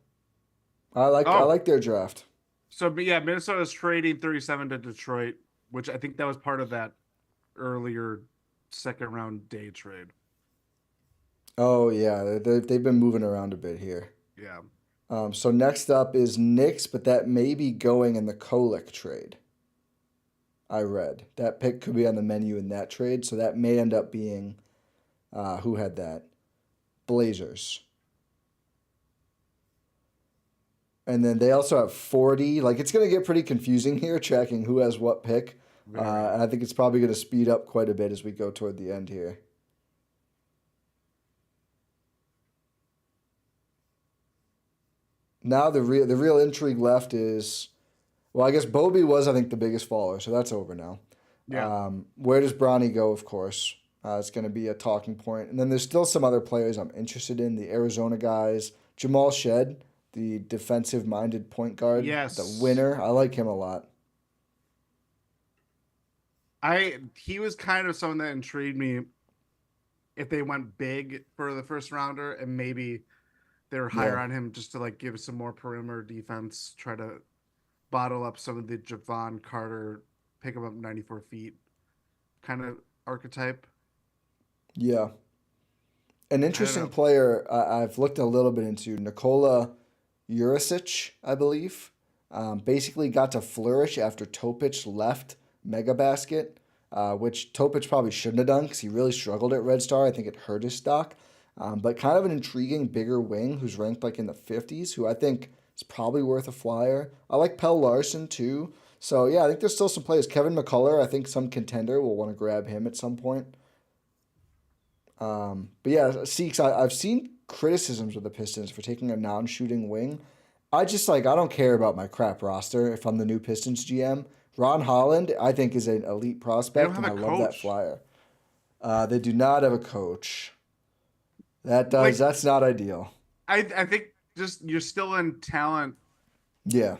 I Oh, like their draft. so but yeah, Minnesota's trading 37 to Detroit, which I think that was part of that earlier second round day trade. Oh yeah, they've been moving around a bit here. Yeah. So next up is Knicks, but that may be going in the Kolek trade. I read that pick could be on the menu in that trade, so that may end up being who had that? Blazers. And then they also have 40. Like it's going to get pretty confusing here, tracking who has what pick. Very. I think it's probably going to speed up quite a bit as we go toward the end here. Now the real intrigue left is, well, I guess Bobby was I think the biggest faller, so that's over now. Yeah. Where does Bronny go? Of course, it's going to be a talking point. And then there's still some other players I'm interested in. The Arizona guys, Jamal Shed, the defensive-minded point guard, the Yes. winner. I like him a lot. He was kind of someone that intrigued me if they went big for the first rounder and maybe they were higher Yeah, on him just to like give some more perimeter defense, try to bottle up some of the Javon Carter, pick him up 94 feet kind of archetype. yeah. An I don't interesting know. player I've looked a little bit into, Nikola Jurisic, I believe. Basically got to flourish after Topic left Mega Basket, which Topic probably shouldn't have done because he really struggled at Red Star. I think it hurt his stock. But kind of an intriguing bigger wing who's ranked like in the 50s, who I think is probably worth a flyer. I like Pell Larson too. So yeah, I think there's still some players. Kevin McCullough, I think some contender will want to grab him at some point. But yeah, Seeks, I've seen criticisms of the Pistons for taking a non-shooting wing. I just like I don't care about my crap roster if I'm the new Pistons GM. Ron Holland, I think, is an elite They don't prospect, have and a I love that coach. flyer. They do not have a coach. Like That's not ideal. I think just you're still in talent Yeah,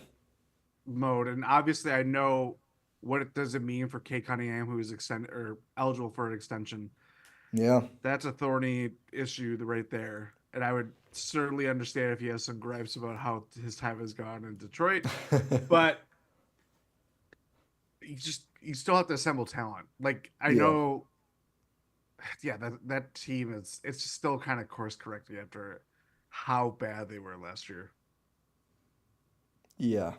mode, and obviously I know what it does it mean for Kate Cunningham, who is extended or eligible for an extension. yeah, That's a thorny issue right there, and I would certainly understand if he has some gripes about how his time has gone in Detroit. But you still have to assemble talent. Like I yeah, know, yeah, that team is it's just still kind of course correcting after how bad they were last year. yeah.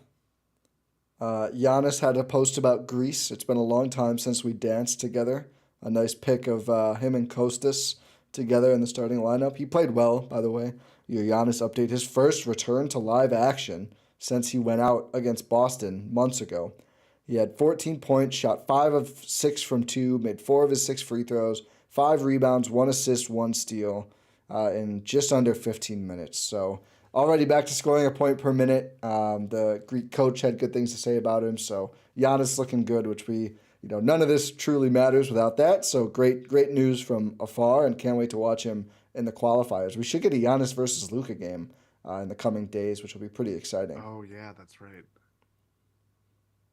Giannis had a post about Greece. It's been a long time since we danced together. A nice pic of him and Kostas together in the starting lineup. He played well, by the way. Your Giannis update, his first return to live action since he went out against Boston months ago. He had 14 points, shot 5 of 6 from 2, made 4 of his 6 free throws, 5 rebounds, 1 assist, 1 steal in just under 15 minutes. So already back to scoring a point per minute. The Greek coach had good things to say about him. So Giannis looking good, which none of this truly matters without that. So great news from afar, and can't wait to watch him in the qualifiers. We should get a Giannis versus Luka game in the coming days, which will be pretty exciting. Oh yeah, that's right.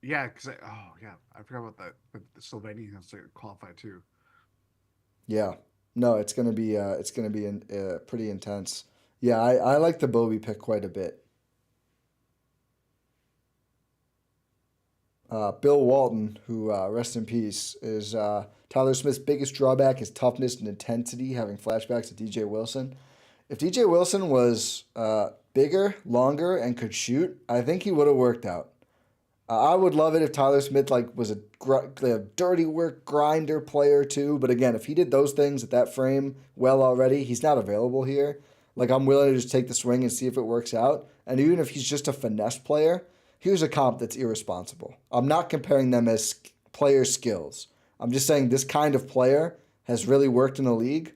Yeah, because oh yeah, I forgot about that. But Slovenia has to qualify too. Yeah, no, it's gonna be pretty intense. Yeah, I like the Bobby pick quite a bit. Bill Walton, who rest in peace, is Tyler Smith's biggest drawback is toughness and intensity. Having flashbacks to DJ Wilson. If DJ Wilson was bigger, longer, and could shoot, I think he would have worked out. I would love it if Tyler Smith was a dirty work grinder player too. But again, if he did those things at that frame well already, he's not available here. Like I'm willing to just take the swing and see if it works out. And even if he's just a finesse player, here's a comp that's irresponsible. I'm not comparing them as player skills. I'm just saying this kind of player has really worked in the league.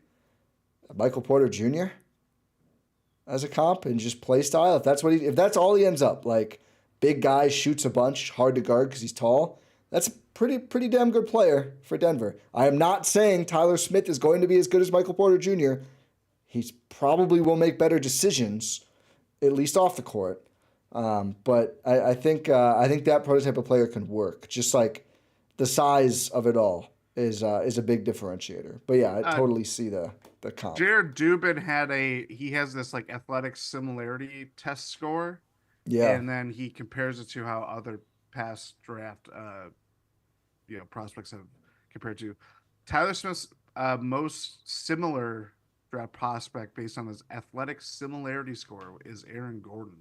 Michael Porter Jr. as a comp and just play style. If that's all he ends up like, big guy shoots a bunch, hard to guard because he's tall. That's a pretty damn good player for Denver. I am not saying Tyler Smith is going to be as good as Michael Porter Jr. He's probably will make better decisions, at least off the court. But I think that prototype of player can work. Just like the size of it all is a big differentiator. But yeah, I Uh, totally see the comp. Jared Dubin he has this like athletic similarity test score, Yeah. and then he compares it to how other past draft prospects have compared to Tyler Smith's most similar draft prospect based on his athletic similarity score is Aaron Gordon.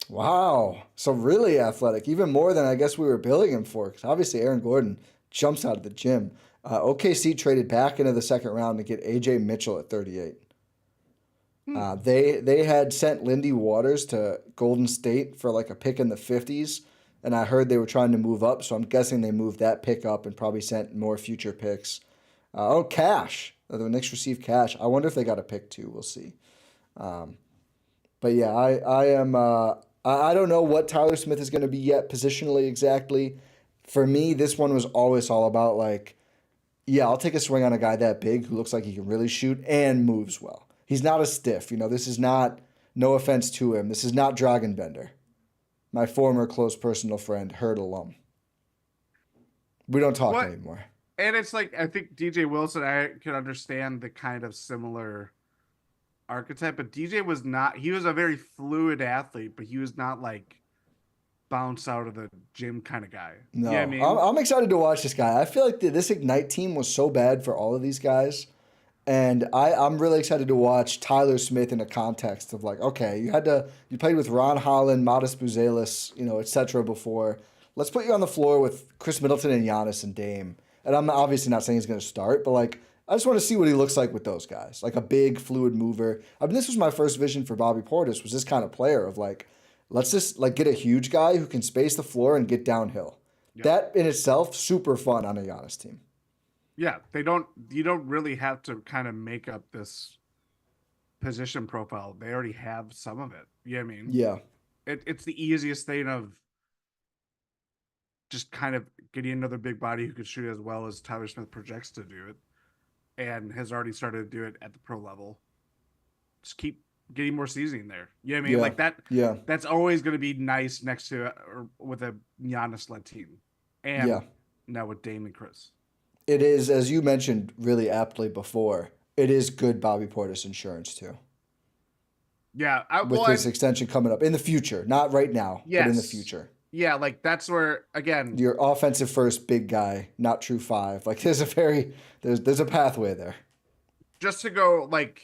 Wow. So really athletic, even more than I guess we were billing him for. Because obviously Aaron Gordon jumps out of the gym. OKC traded back into the second round to get AJ Mitchell at 38. Hmm. They had sent Lindy Waters to Golden State for like a pick in the 50s, and I heard they were trying to move up, so I'm guessing they moved that pick up and probably sent more future picks. Cash. The Knicks received cash. I wonder if they got a pick too. We'll see. But yeah, I am. I don't know what Tyler Smith is going to be yet positionally exactly. For me, this one was always all about like, yeah, I'll take a swing on a guy that big who looks like he can really shoot and moves well. He's not a stiff. This is not, no offense to him, this is not Dragonbender, my former close personal friend, Herd alum. We don't talk What? anymore. And it's like I think DJ Wilson, I can understand the kind of similar archetype, but DJ was not. He was a very fluid athlete, but he was not like bounce out of the gym kind of guy. Yeah, I No, mean, I'm excited to watch this guy. I feel like this Ignite team was so bad for all of these guys. And I'm really excited to watch Tyler Smith in the context of like, okay, you played with Ron Holland, Modest Buzelis, etc. before. Let's put you on the floor with Chris Middleton and Giannis and Dame. And I'm obviously not saying he's going to start, but like, I just want to see what he looks like with those guys. Like a big, fluid mover. I mean, this was my first vision for Bobby Portis, was this kind of player of like, let's just like get a huge guy who can space the floor and get downhill. yeah, That in itself, super fun on a Giannis team. yeah. They don't. You don't really have to kind of make up this position profile. They already have some of it. Yeah, I mean, Yeah, it's the easiest thing of just kind of getting another big body who could shoot as well as Tyler Smith projects to do it, and has already started to do it at the pro level. Just keep getting more seasoning there. You know what I mean? yeah, Like that. yeah, That's always going to be nice next to or with a Giannis led team, yeah. and now with Dame and Chris. It is, as you mentioned really aptly before, it is good Bobby Portis insurance too. Yeah, With this extension coming up in the future, not right now, but in the yes, future. yeah, like that's where again, Your offensive first big guy, not true five. Like there's a pathway there. just to go like,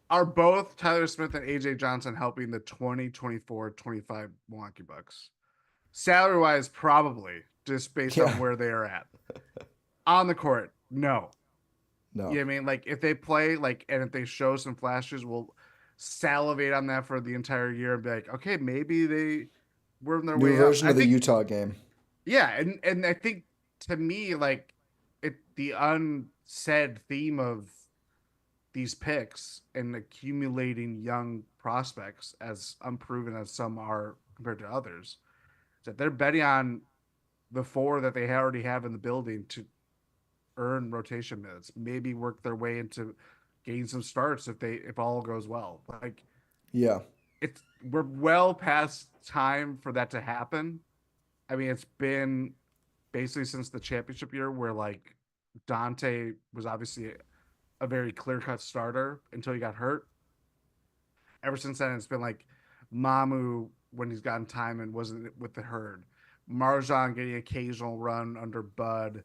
are both Tyler Smith and AJ Johnson helping the 2024-25 Milwaukee Bucks? Salary wise, probably just based on Yeah. where they are at. On the court, no. No. You know what I mean? Like if they play, like, and if they show some flashes, we'll salivate on that for the entire year and be like, okay, maybe they were on their New way up. version I of the think, Utah game. yeah, and I think to me, like the unsaid theme of these picks and accumulating young prospects, as unproven as some are compared to others, is that they're betting on the four that they already have in the building to earn rotation minutes, maybe work their way into getting some starts if all goes well. Like Yeah. we're well past time for that to happen. I mean, it's been basically since the championship year where like Dante was obviously a very clear cut starter until he got hurt. Ever since then, it's been like Mamu when he's gotten time and wasn't with the herd. Marjan getting occasional run under Bud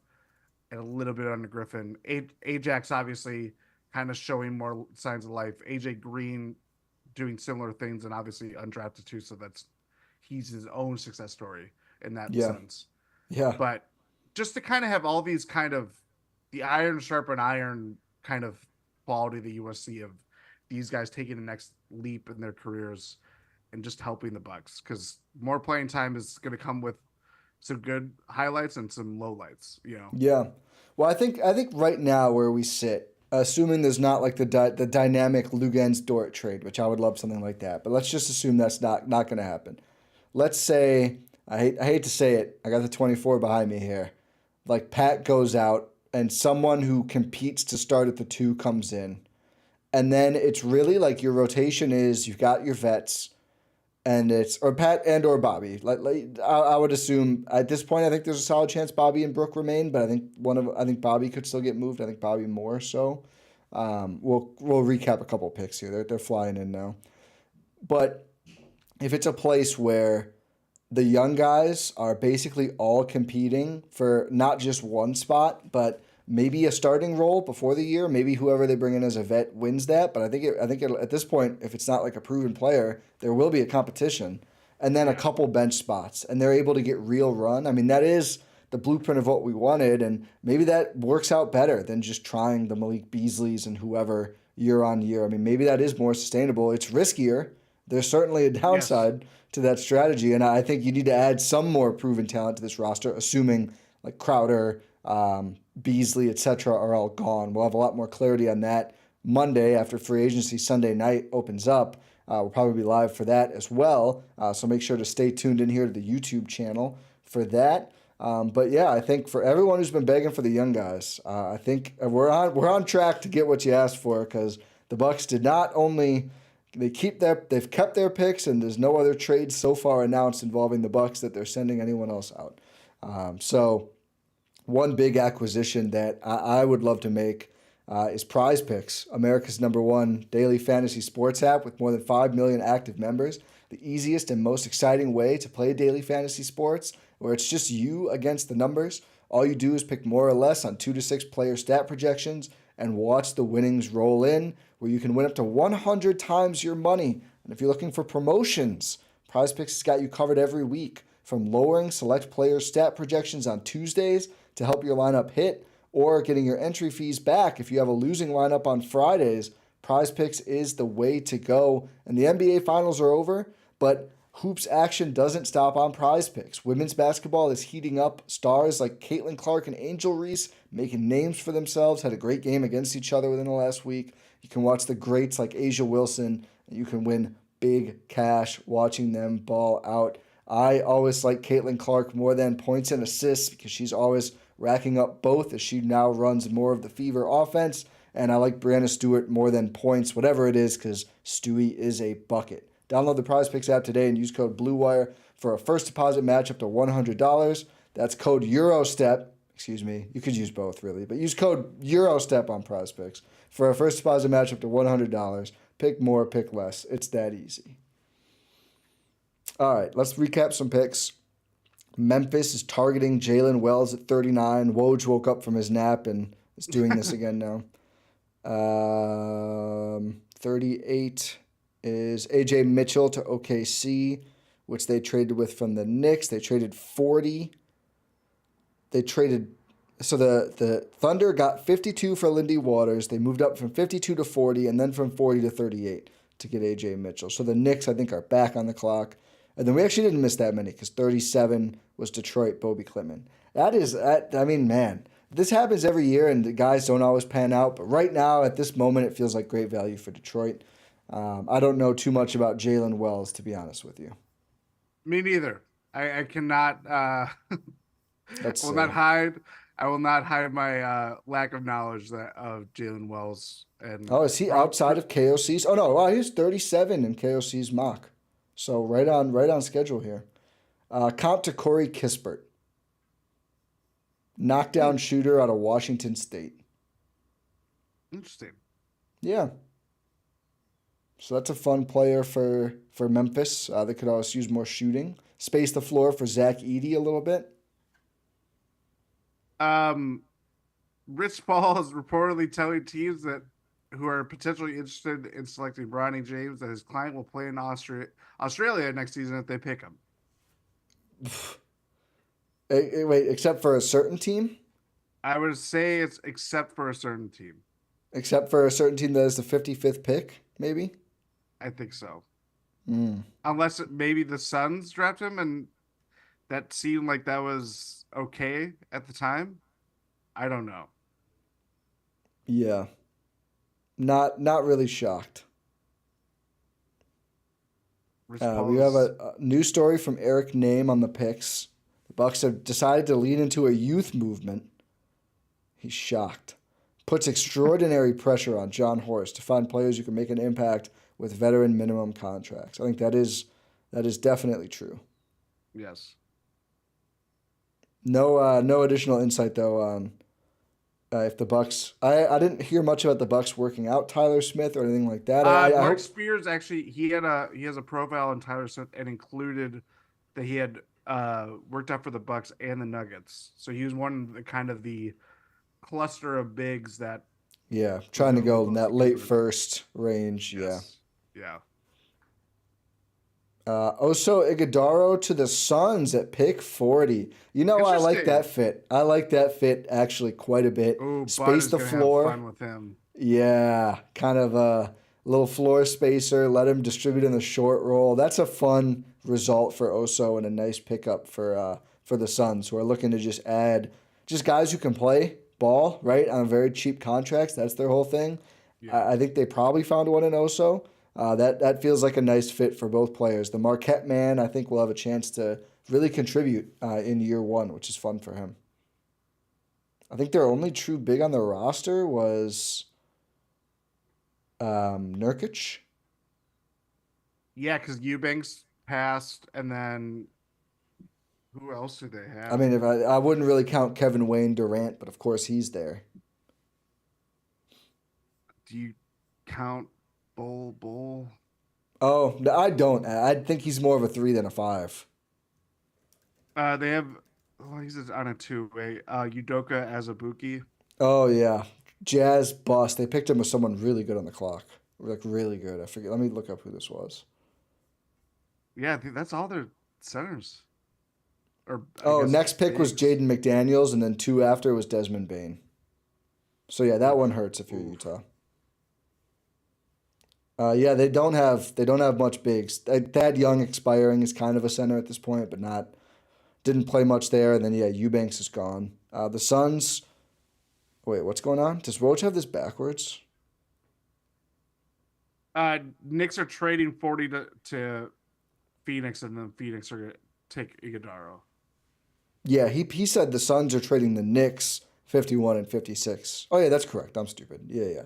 and a little bit under Griffin. Ajax obviously kind of showing more signs of life. AJ Green doing similar things and obviously undrafted too. So he's his own success story in that Yeah. sense. Yeah. But just to kind of have all these kind of the iron sharpen iron kind of quality that you want to see of these guys taking the next leap in their careers and just helping the Bucks, because more playing time is going to come with some good highlights and some lowlights. Yeah. Well, I think right now where we sit, assuming there's not like the dynamic Lugens Dort trade, which I would love something like that, but let's just assume that's not going to happen. Let's say I hate to say it, I got the 24 behind me here. Like Pat goes out and someone who competes to start at the 2 comes in. And then it's really like your rotation is you've got your vets, and it's or Pat and or Bobby. I would assume at this point, I think there's a solid chance Bobby and Brooke remain, but I think Bobby could still get moved. I think Bobby more so. We'll recap a couple picks here. They're flying in now, but if it's a place where the young guys are basically all competing for not just one spot, but maybe a starting role before the year. Maybe whoever they bring in as a vet wins that. But I think at this point, if it's not like a proven player, there will be a competition, and then a couple bench spots, and they're able to get real run. I mean, that is the blueprint of what we wanted, and maybe that works out better than just trying the Malik Beasleys and whoever year on year. I mean, maybe that is more sustainable. It's riskier. There's certainly a downside to that strategy, and I think you need to add some more proven talent to this roster, assuming like Crowder, Beasley, etc. are all gone. We'll have a lot more clarity on that Monday after free agency Sunday night opens up. We'll probably be live for that as well, so make sure to stay tuned in here to the YouTube channel for that. But yeah, I think for everyone who's been begging for the young guys, I think we're on track to get what you asked for, because the Bucks did not only they've kept their picks, and there's no other trades so far announced involving the Bucks that they're sending anyone else out. So one big acquisition that I would love to make is Prize Picks, America's #1 daily fantasy sports app with more than 5 million active members. The easiest and most exciting way to play daily fantasy sports, where it's just you against the numbers. All you do is pick more or less on 2 to 6 player stat projections and watch the winnings roll in, where you can win up to 100 times your money. And if you're looking for promotions, Prize Picks has got you covered every week, from lowering select players' stat projections on Tuesdays to help your lineup hit, or getting your entry fees back if you have a losing lineup on Fridays. Prize Picks is the way to go. And the NBA Finals are over, but hoops action doesn't stop on Prize Picks. Women's basketball is heating up. Stars like Caitlin Clark and Angel Reese making names for themselves, had a great game against each other within the last week. You can watch the greats like Asia Wilson, and you can win big cash watching them ball out. I always like Caitlin Clark more than points and assists, because she's always racking up both, as she now runs more of the Fever offense. And I like Brianna Stewart more than points, whatever it is, because Stewie is a bucket. Download the Prize Picks app today and use code BLUEWIRE for a first deposit match up to $100. That's code EUROSTEP. Excuse me. You could use both, really. But use code EUROSTEP on Prize Picks for a first deposit match up to $100. Pick more, pick less. It's that easy. All right, let's recap some picks. Memphis is targeting Jalen Wells at 39. Woj woke up from his nap and is doing this again now. 38 is AJ Mitchell to OKC, which they traded with from the Knicks. They traded 40. So the Thunder got 52 for Lindy Waters. They moved up from 52 to 40, and then from 40 to 38 to get AJ Mitchell. So the Knicks, I think, are back on the clock. And then we actually didn't miss that many, because 37 was Detroit, Bobby Klitman. Man, this happens every year, and the guys don't always pan out. But right now, at this moment, it feels like great value for Detroit. I don't know too much about Jalen Wells, to be honest with you. Me neither. I cannot. I will not hide my lack of knowledge of Jalen Wells. And is he outside of KOC's? Oh no, wow, he's 37 in KOC's mock. So right on schedule here. Comp to Corey Kispert. Knockdown shooter out of Washington State. Interesting. Yeah. So that's a fun player for Memphis. They could always use more shooting. Space the floor for Zach Edey a little bit. Rich Paul is reportedly telling teams who are potentially interested in selecting Bronny James that his client will play in Australia next season if they pick him. Wait, except for a certain team? I would say it's except for a certain team. Except for a certain team that is the 55th pick, maybe? I think so. Unless maybe the Suns draft him, and that seemed like that was okay at the time. I don't know. Yeah. Not really shocked. We have a new story from Eric Name on the picks. The Bucks have decided to lean into a youth movement. He's shocked. puts extraordinary pressure on Jon Horst to find players who can make an impact with veteran minimum contracts. I think that is definitely true. Yes. No additional insight though on if the Bucks. I didn't hear much about the Bucks working out Tyler Smith or anything like that. I Mark hope. Spears actually he has a profile on Tyler Smith and included that he had worked out for the Bucks and the Nuggets. So he was one of the kind of the cluster of bigs that Yeah, trying to presumably go in wants that to get late to it. first range. Yeah. Yes. Yeah. Oso Iguodaro to the Suns at pick 40. You know, I like Interesting. that fit. I like that fit actually quite a bit. Oh, Bud Space is the gonna have floor. fun with him. Yeah, kind of a little floor spacer. Let him distribute in the short roll. That's a fun result for Oso and a nice pickup for the Suns, who are looking to just add just guys who can play ball, right, on very cheap contracts. That's their whole thing. Yeah. I think they probably found one in Oso. That feels like a nice fit for both players. The Marquette man, I think, will have a chance to really contribute in year one, which is fun for him. I think their only true big on the roster was Nurkic. Yeah, because Eubanks passed, and then who else did they I have? mean, if I wouldn't really count Kevin Wayne Durant, but of course he's there. Do you count Bull? Oh, no, I don't. I think he's more of a 3 than a 5. They have. Oh, he's on a two-way. Udoka Azubuike. Oh yeah, Jazz bust. They picked him with someone really good on the clock, like really good. I forget. Let me look up who this was. Yeah, I think that's all their centers, or I Oh, guess next pick was bigs. Jaden McDaniels, and then 2 after was Desmond Bain. So yeah, that one Oof, hurts if you're oof. Utah. Yeah, they don't have much bigs. Thad Young expiring is kind of a center at this point, but not didn't play much there. And then yeah, Eubanks is gone. The Suns. Wait, what's going on? Does Roach have this backwards? Knicks are trading 40 to Phoenix, and then Phoenix are gonna take Iguodaro. Yeah, he said the Suns are trading the Knicks 51 and 56. Oh yeah, that's correct. I'm stupid. Yeah.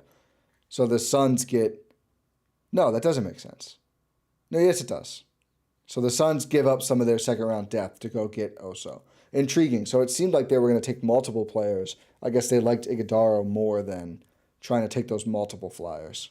So the Suns get no, that doesn't make sense. No, yes it does. So the Suns give up some of their second round depth to go get Oso. Intriguing. So it seemed like they were going to take multiple players. I guess they liked Iguodaro more than trying to take those multiple flyers.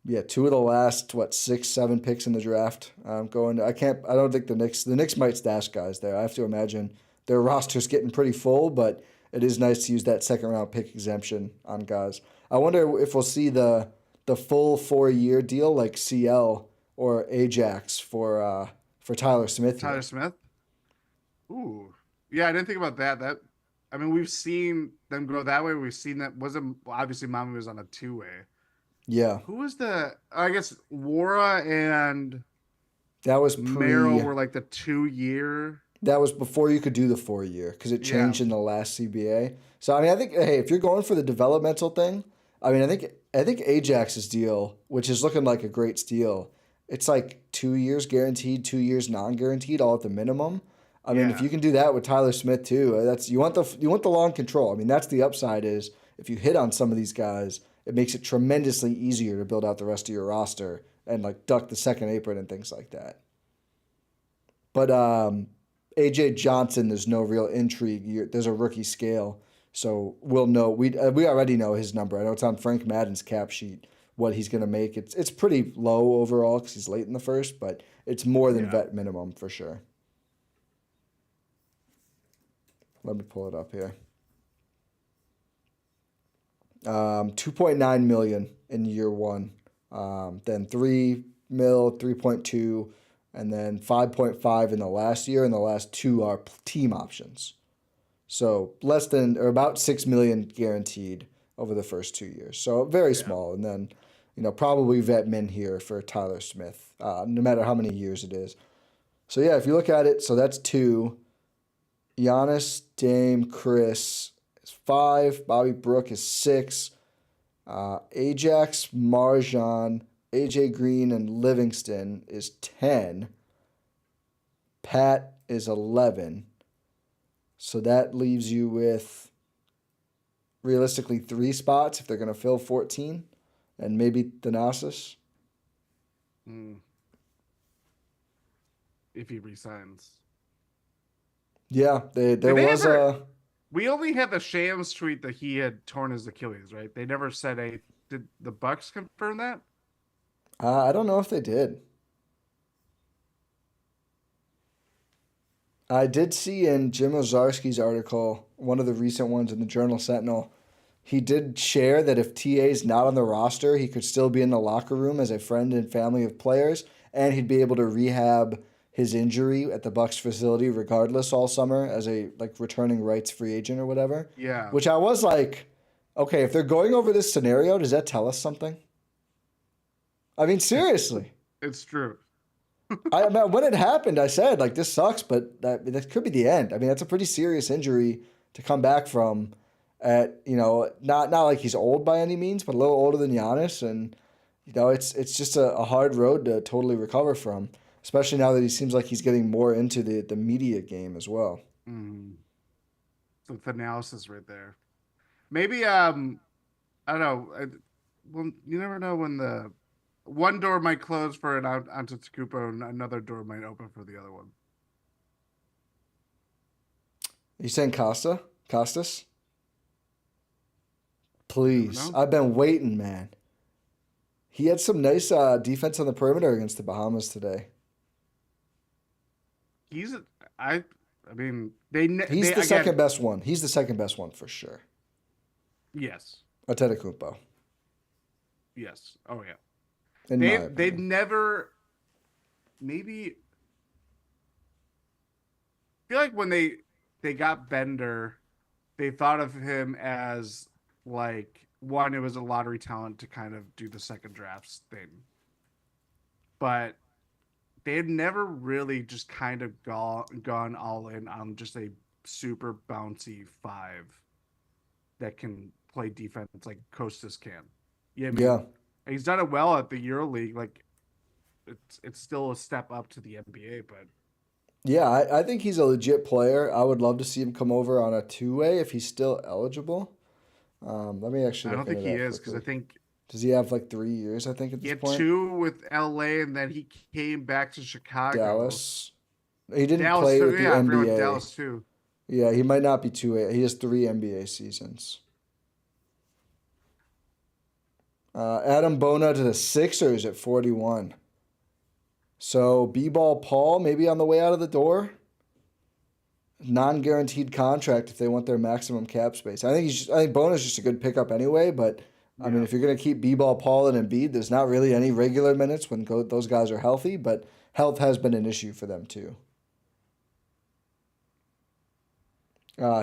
Yeah, 2 of the last 6, 7 picks in the draft. Going. I can't. I don't think the Knicks. The Knicks might stash guys there. I have to imagine their roster's getting pretty full, but it is nice to use that second round pick exemption on guys. I wonder if we'll see the full 4 year deal like CL or Ajax for Tyler Smith Tyler here. Smith. Ooh, yeah, I didn't think about that. I mean, we've seen them go that way. We've seen that wasn't well, obviously Mommy was on a two-way. Yeah, Who was the? I guess Wara and that was Merrill pre. were like the 2 year. That was before you could do the 4 year because it Yeah, changed in the last CBA. So I mean, I think hey, if you're going for the developmental thing, I mean, I think Ajax's deal, which is looking like a great steal, it's like 2 years guaranteed, 2 years non-guaranteed, all at the minimum. I mean, if yeah, you can do that with Tyler Smith too, that's you want the long control. I mean, that's the upside is if you hit on some of these guys, it makes it tremendously easier to build out the rest of your roster and like duck the second apron and things like that. But AJ Johnson, there's no real intrigue. There's a rookie scale, so we'll know. We already know his number. I know it's on Frank Madden's cap sheet what he's gonna make. It's pretty low overall because he's late in the first, but it's more than yeah. vet minimum for sure. Let me pull it up here. 2.9 million in year one, then 3 mil, 3.2, and then 5.5 in the last year, and the last 2 are team options. So less than or about 6 million guaranteed over the first 2 years. So very Yeah. small, and then probably vet min here for Tyler Smith, no matter how many years it is. So yeah, if you look at it, so that's 2. Giannis, Dame, Chris is 5. Bobby Brook is 6. Ajax, Marjan, AJ Green, and Livingston is 10. Pat is 11. So that leaves you with realistically 3 spots if they're going to fill 14, and maybe Thanasis. Mm, if he resigns. Yeah, there Did they was ever? a. We only had the Shams tweet that he had torn his Achilles, right? They never said a. Did the Bucks confirm that? I don't know if they did. I did see in Jim Ozarski's article, one of the recent ones in the Journal Sentinel, he did share that if TA is not on the roster, he could still be in the locker room as a friend and family of players, and he'd be able to rehab his injury at the Bucks facility regardless all summer as a like returning rights free agent or whatever. Yeah, Which I was like, okay, if they're going over this scenario, does that tell us something? I mean, seriously. it's true. I mean, when it happened, I said like this sucks, but that could be the end. I mean, that's a pretty serious injury to come back from. At not like he's old by any means, but a little older than Giannis, and it's just a hard road to totally recover from. Especially now that he seems like he's getting more into the media game as well. Mm, the analysis right there. Maybe I don't know. Well, you never know when the one door might close for an Antetokounmpo and another door might open for the other one. Are you saying Costas? You never Please, know. I've been waiting, man. He had some nice defense on the perimeter against the Bahamas today. He's I I mean He's they the second again best one. He's the second best one for sure. yes. Antetokounmpo, Yes. Oh yeah. in my They've opinion. never maybe feel like when they got Bender, they thought of him as like one, it was a lottery talent to kind of do the second drafts thing. But they had never really just kind of gone all in on just a super bouncy five that can play defense like Kostas can. Yeah, I mean, Yeah. he's done it well at the EuroLeague. Like it's still a step up to the NBA, but Yeah, I think he's a legit player. I would love to see him come over on a two-way if he's still eligible. Let me actually I look don't into think he that is because I quickly. think Does he have like 3 years, I think, at he this had point? two with LA and then he came back to Chicago. Dallas. He didn't Dallas play too. with the Yeah, I forgot about NBA. Dallas too. Yeah, he might not be 2A. He has 3 NBA seasons. Adam Bona to the Sixers at 41. So B-ball Paul maybe on the way out of the door. Non-guaranteed contract if they want their maximum cap space. I think Bona's just a good pickup anyway. But I mean, Yeah. if you're gonna keep B-ball Paul and Embiid, there's not really any regular minutes when those guys are healthy. But health has been an issue for them too.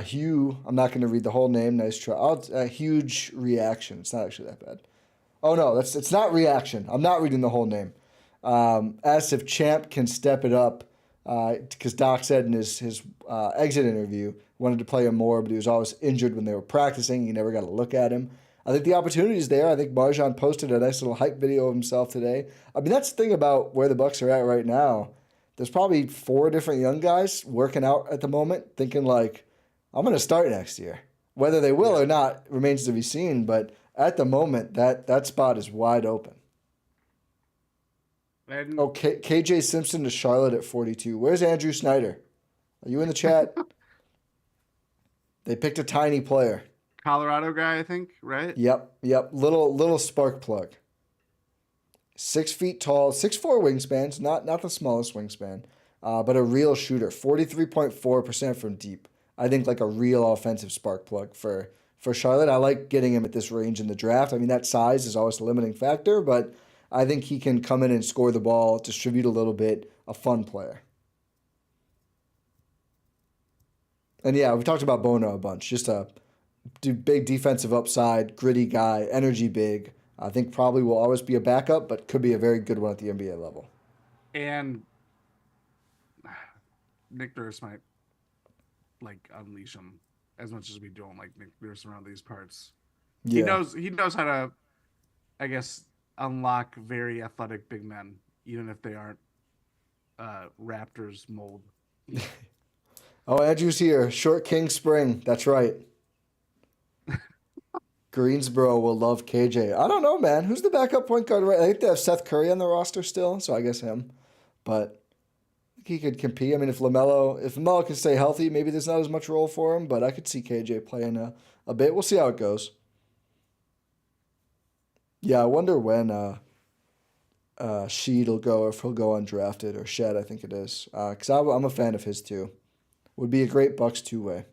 Hugh, I'm not going to read the whole name. Nice try. Huge reaction. It's not actually that bad. Oh no, it's not reaction. I'm not reading the whole name. Asked if Champ can step it up because Doc said in his exit interview wanted to play him more, but he was always injured when they were practicing. He never got to look at him. I think the opportunity is there. I think Marjan posted a nice little hype video of himself today. I mean, that's the thing about where the Bucks are at right now. There's probably 4 different young guys working out at the moment, thinking like, I'm going to start next year. Whether they will Yeah. or not remains to be seen. But at the moment, that spot is wide open. And Okay, KJ Simpson to Charlotte at 42. Where's Andrew Snyder? Are you in the chat? They picked a tiny player. Colorado guy, I think, right? Yep. Little spark plug. 6 feet tall, 6'4" wingspans, not the smallest wingspan, but a real shooter. 43.4% from deep. I think like a real offensive spark plug for Charlotte. I like getting him at this range in the draft. I mean, that size is always a limiting factor, but I think he can come in and score the ball, distribute a little bit, a fun player. And yeah, we talked about Bono a bunch. Just a big defensive upside, gritty guy, energy big. I think probably will always be a backup, but could be a very good one at the NBA level. And Nick Nurse might like unleash him as much as we don't like Nick Nurse around these parts. Yeah. He knows how to, I guess, unlock very athletic big men, even if they aren't Raptors mold. Oh, Andrew's here. Short King Spring. That's right. Greensboro will love KJ. I don't know, man. Who's the backup point guard? Right? I think they have Seth Curry on the roster still, so I guess him. But I think he could compete. I mean, if LaMelo can stay healthy, maybe there's not as much role for him. But I could see KJ playing a bit. We'll see how it goes. Yeah, I wonder when Sheed will go, if he'll go undrafted, or Shed, I think it is. Because I'm a fan of his too. Would be a great Bucks two-way.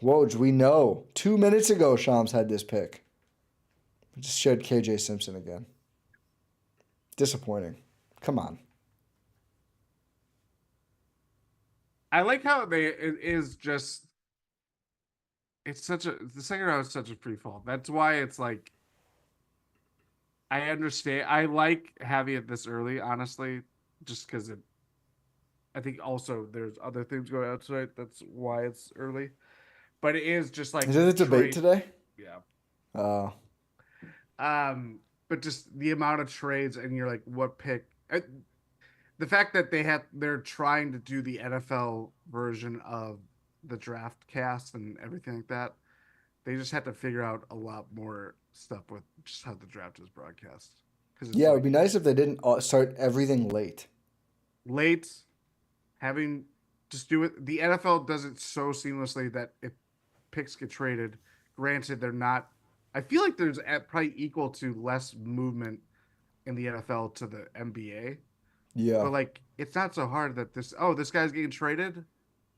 Woj, we know. 2 minutes ago, Shams had this pick. We just shared KJ Simpson again. Disappointing. Come on. I like how it is just. It's the second round is such a free fall. That's why it's like. I understand. I like having it this early, honestly, just because it. I think also there's other things going on tonight. That's why it's early, but it is just like Is it a debate today? Yeah. Uh, But just the amount of trades, and you're like, what pick? The fact that they're trying to do the NFL version of the draft cast and everything like that. They just have to figure out a lot more stuff with just how the draft is broadcast. Because it's yeah, it would like be nice if they didn't start everything late. late, having just do it. The NFL does it so seamlessly that if picks get traded, granted they're not. I feel like there's probably equal to less movement in the NFL to the NBA, Yeah. but like it's not so hard that this guy's getting traded.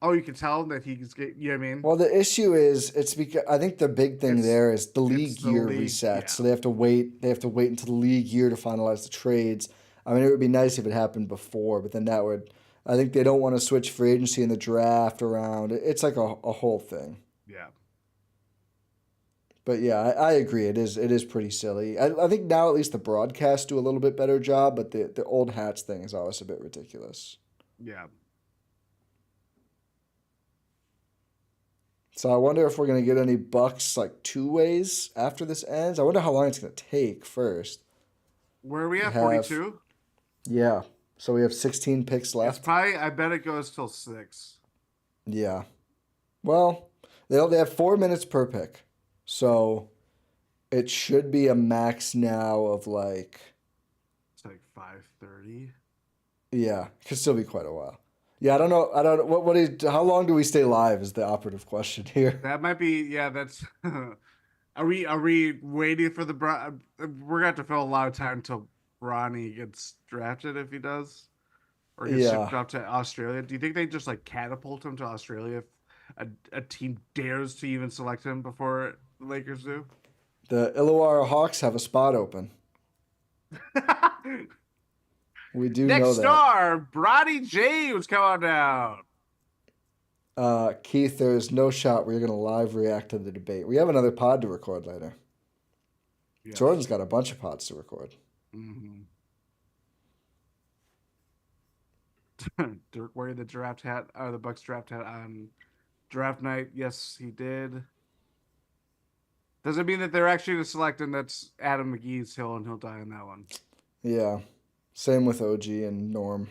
Oh, you can tell that he's getting. You know what I mean? Well, the issue is it's because I think the big thing It's there is the it's league the year league, resets, yeah. so they have to wait. They have to wait until the league year to finalize the trades. I mean, it would be nice if it happened before, but then that would. I think they don't want to switch free agency and the draft around. It's like a whole thing. Yeah. But yeah, I agree. It is pretty silly. I think now at least the broadcasts do a little bit better job, but the old hats thing is always a bit ridiculous. Yeah. So I wonder if we're gonna get any Bucks like two ways after this ends. I wonder how long it's gonna take first. Where are we We at? have 42? yeah. So we have 16 picks It's left. probably, I bet it goes till 6. Yeah. Well, they have 4 minutes per pick, so it should be a max now of like It's like 5:30. yeah, could still be quite a while. Yeah, I don't know. I don't know. What is how long do we stay live is the operative question here. That might be, yeah, that's. Are we waiting for we're gonna have to fill a lot of time until Bronny gets drafted if he does, or gets Yeah. shipped up to Australia. Do you think they just like catapult him to Australia if a team dares to even select him before the Lakers do? The Illawarra Hawks have a spot open. We do Next know that. star, Bronny James, come on down. Keith, there is no shot where you're going to live react to the debate. We have another pod to record later. Yes. Jordan's got a bunch of pods to record. Mm-hmm. Dirk wearing the the Bucks draft hat on draft night. Yes, he did. Doesn't mean that they're actually going to select him. That's Adam McGee's hill, and he'll die on that one. Yeah. Same with OG and Norm.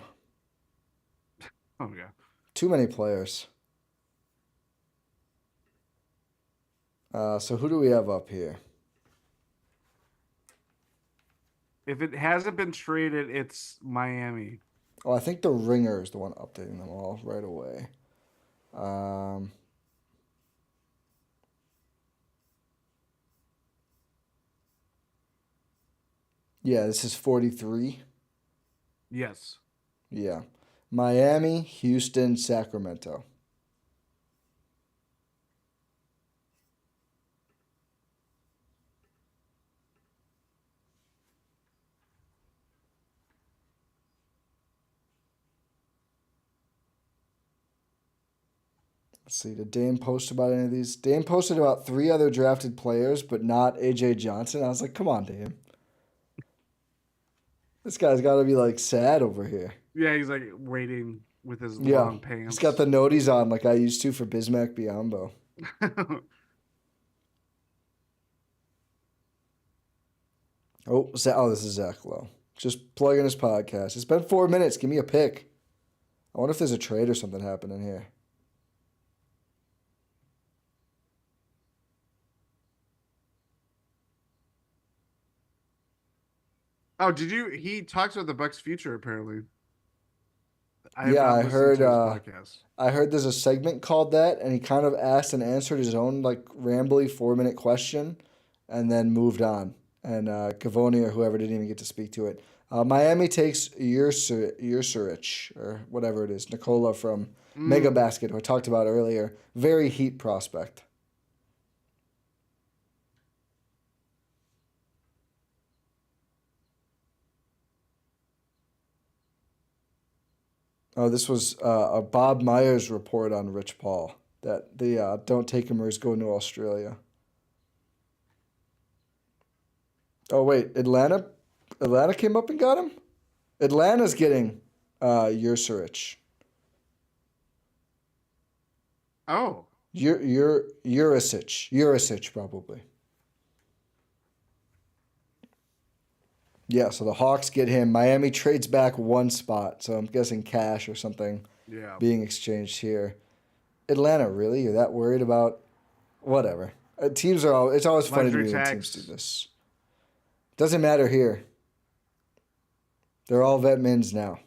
Oh, yeah. Too many players. So who do we have up here? If it hasn't been traded, it's Miami. Oh, I think the Ringer is the one updating them all right away. Yeah, this is 43. Yes. Yeah. Miami, Houston, Sacramento. Let's see, did Dame post about any of these? Dame posted about 3 other drafted players, but not AJ Johnson. I was like, come on, Dame. This guy's got to be like sad over here. Yeah, he's like waiting with his Yeah, long pants. he's got the noties on like I used to for Bismack Biyombo. Oh, this is Zach Lowe. Just plugging his podcast. It's been 4 minutes. Give me a pick. I wonder if there's a trade or something happening here. Oh, did you? He talks about the Bucks' future. Apparently, I have Yeah, not listened to his podcast. I heard there's a segment called that, and he kind of asked and answered his own like rambly 4 minute question, and then moved on. And Cavoni or whoever didn't even get to speak to it. Miami takes Yursurich or whatever it is, Nikola from Mega Mm. Basket, who I talked about earlier. Very Heat prospect. Oh, this was a Bob Myers report on Rich Paul that the don't take him or he's going to Australia. Oh wait, Atlanta came up and got him. Atlanta's getting Yursurich. Oh, Urisic probably. Yeah, so the Hawks get him. Miami trades back one spot, so I'm guessing cash or something yeah. being exchanged here. Atlanta, really? You're that worried about? Whatever. Teams are all. It's always funny to Luxury me when teams do tax. this. Doesn't matter here. They're all vet mins now.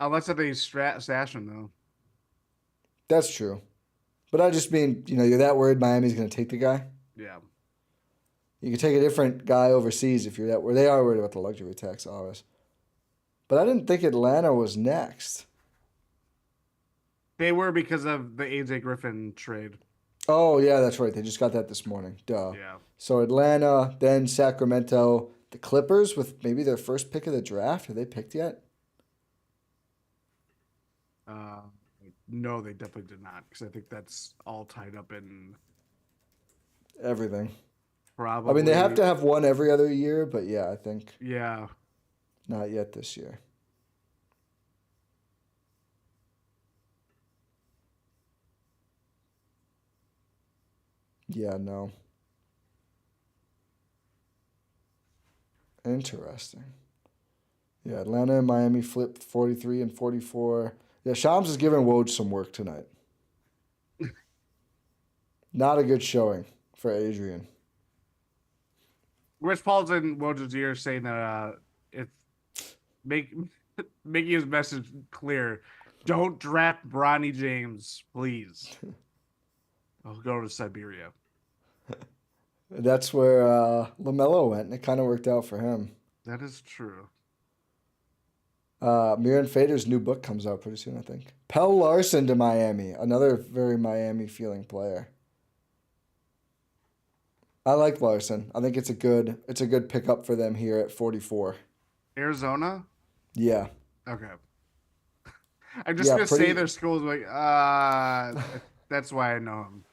Unless if they stash him though. That's true. But I just mean, you're that worried Miami's going to take the guy? Yeah. You can take a different guy overseas if you're that worried. They are worried about the luxury tax, always. But I didn't think Atlanta was next. They were because of the AJ Griffin trade. Oh, yeah, that's right. They just got that this morning. Duh. Yeah. So Atlanta, then Sacramento, the Clippers with maybe their first pick of the draft. Are they picked yet? Uh, no, they definitely did not because I think that's all tied up in Everything. probably. I mean, they have to have one every other year, but yeah, I think Yeah. not yet this year. Yeah, no. Interesting. Yeah, Atlanta and Miami flipped 43 and 44. Yeah, Shams is giving Woj some work tonight. Not a good showing for Adrian. Rich Paul's in Woj's ear saying that if make making his message clear, don't draft Bronny James, please. I'll go to Siberia. That's where LaMelo went, and it kind of worked out for him. That is true. Miran Fader's new book comes out pretty soon, I think. Pell Larson to Miami, another very Miami feeling player. I like Larson. I think it's a good pickup for them here at 44. Arizona? Yeah. Okay. I'm just Yeah, gonna say their schools like that's why I know him.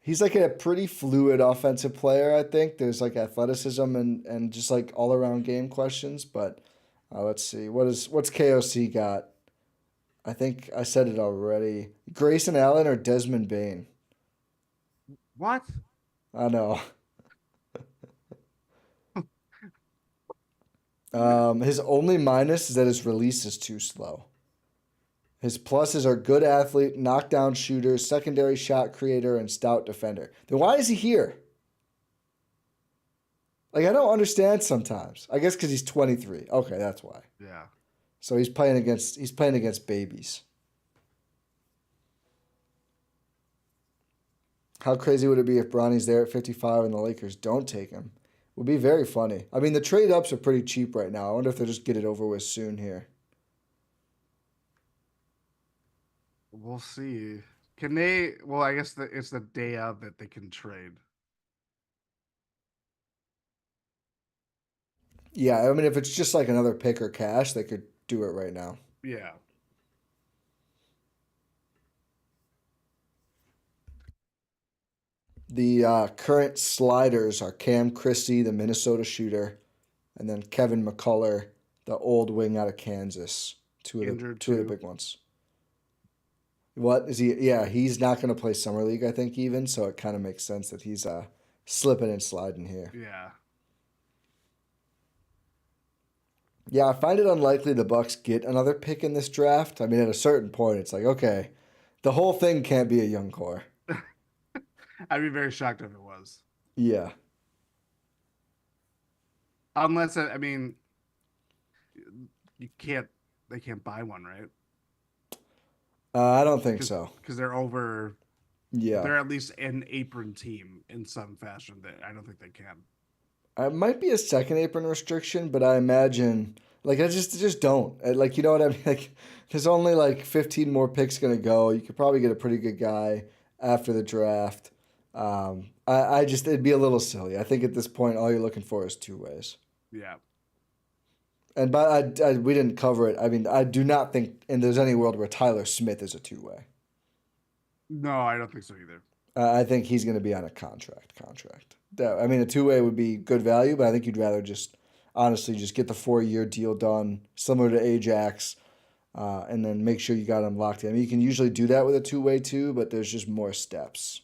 He's like a pretty fluid offensive player, I think. There's like athleticism and just like all around game questions, but let's see. What's KOC got? I think I said it already. Grayson Allen or Desmond Bain? What? I know. His only minus is that his release is too slow. His pluses are good athlete, knockdown shooter, secondary shot creator, and stout defender. Then why is he here? Like, I don't understand sometimes. I guess because he's 23. Okay, that's why. Yeah. So he's playing against babies. How crazy would it be if Bronny's there at 55 and the Lakers don't take him? It would be very funny. I mean, the trade ups are pretty cheap right now. I wonder if they'll just get it over with soon here. We'll see. Can they? Well, I guess it's the day of that they can trade. Yeah, I mean, if it's just like another pick or cash, they could do it right now. Yeah. The current sliders are Cam Christie, the Minnesota shooter, and then Kevin McCullough, the old wing out of Kansas. Two of the big ones. What is he? Yeah, he's not going to play summer league, I think, even. So it kind of makes sense that he's slipping and sliding here. Yeah. Yeah, I find it unlikely the Bucks get another pick in this draft. I mean, at a certain point, it's like, okay, the whole thing can't be a young core. I'd be very shocked if it was. Yeah, Unless I mean, you can't. They can't buy one, right? I don't think Because so. they're over. Yeah, They're at least an apron team in some fashion. That I don't think they can. it might be a second apron restriction, but I imagine like I just don't like you know what I mean. Like, there's only like 15 more picks gonna go. You could probably get a pretty good guy after the draft. I just it'd be a little silly. I think at this point, all you're looking for is two ways. Yeah. And but we didn't cover it. I mean, I do not think and there's any world where Tyler Smith is a two way. No, I don't think so either. I think he's going to be on a contract. I mean, a two way would be good value, but I think you'd rather just honestly just get the 4 year deal done, similar to Ajax, and then make sure you got him locked in. I mean, you can usually do that with a two way too, but there's just more steps.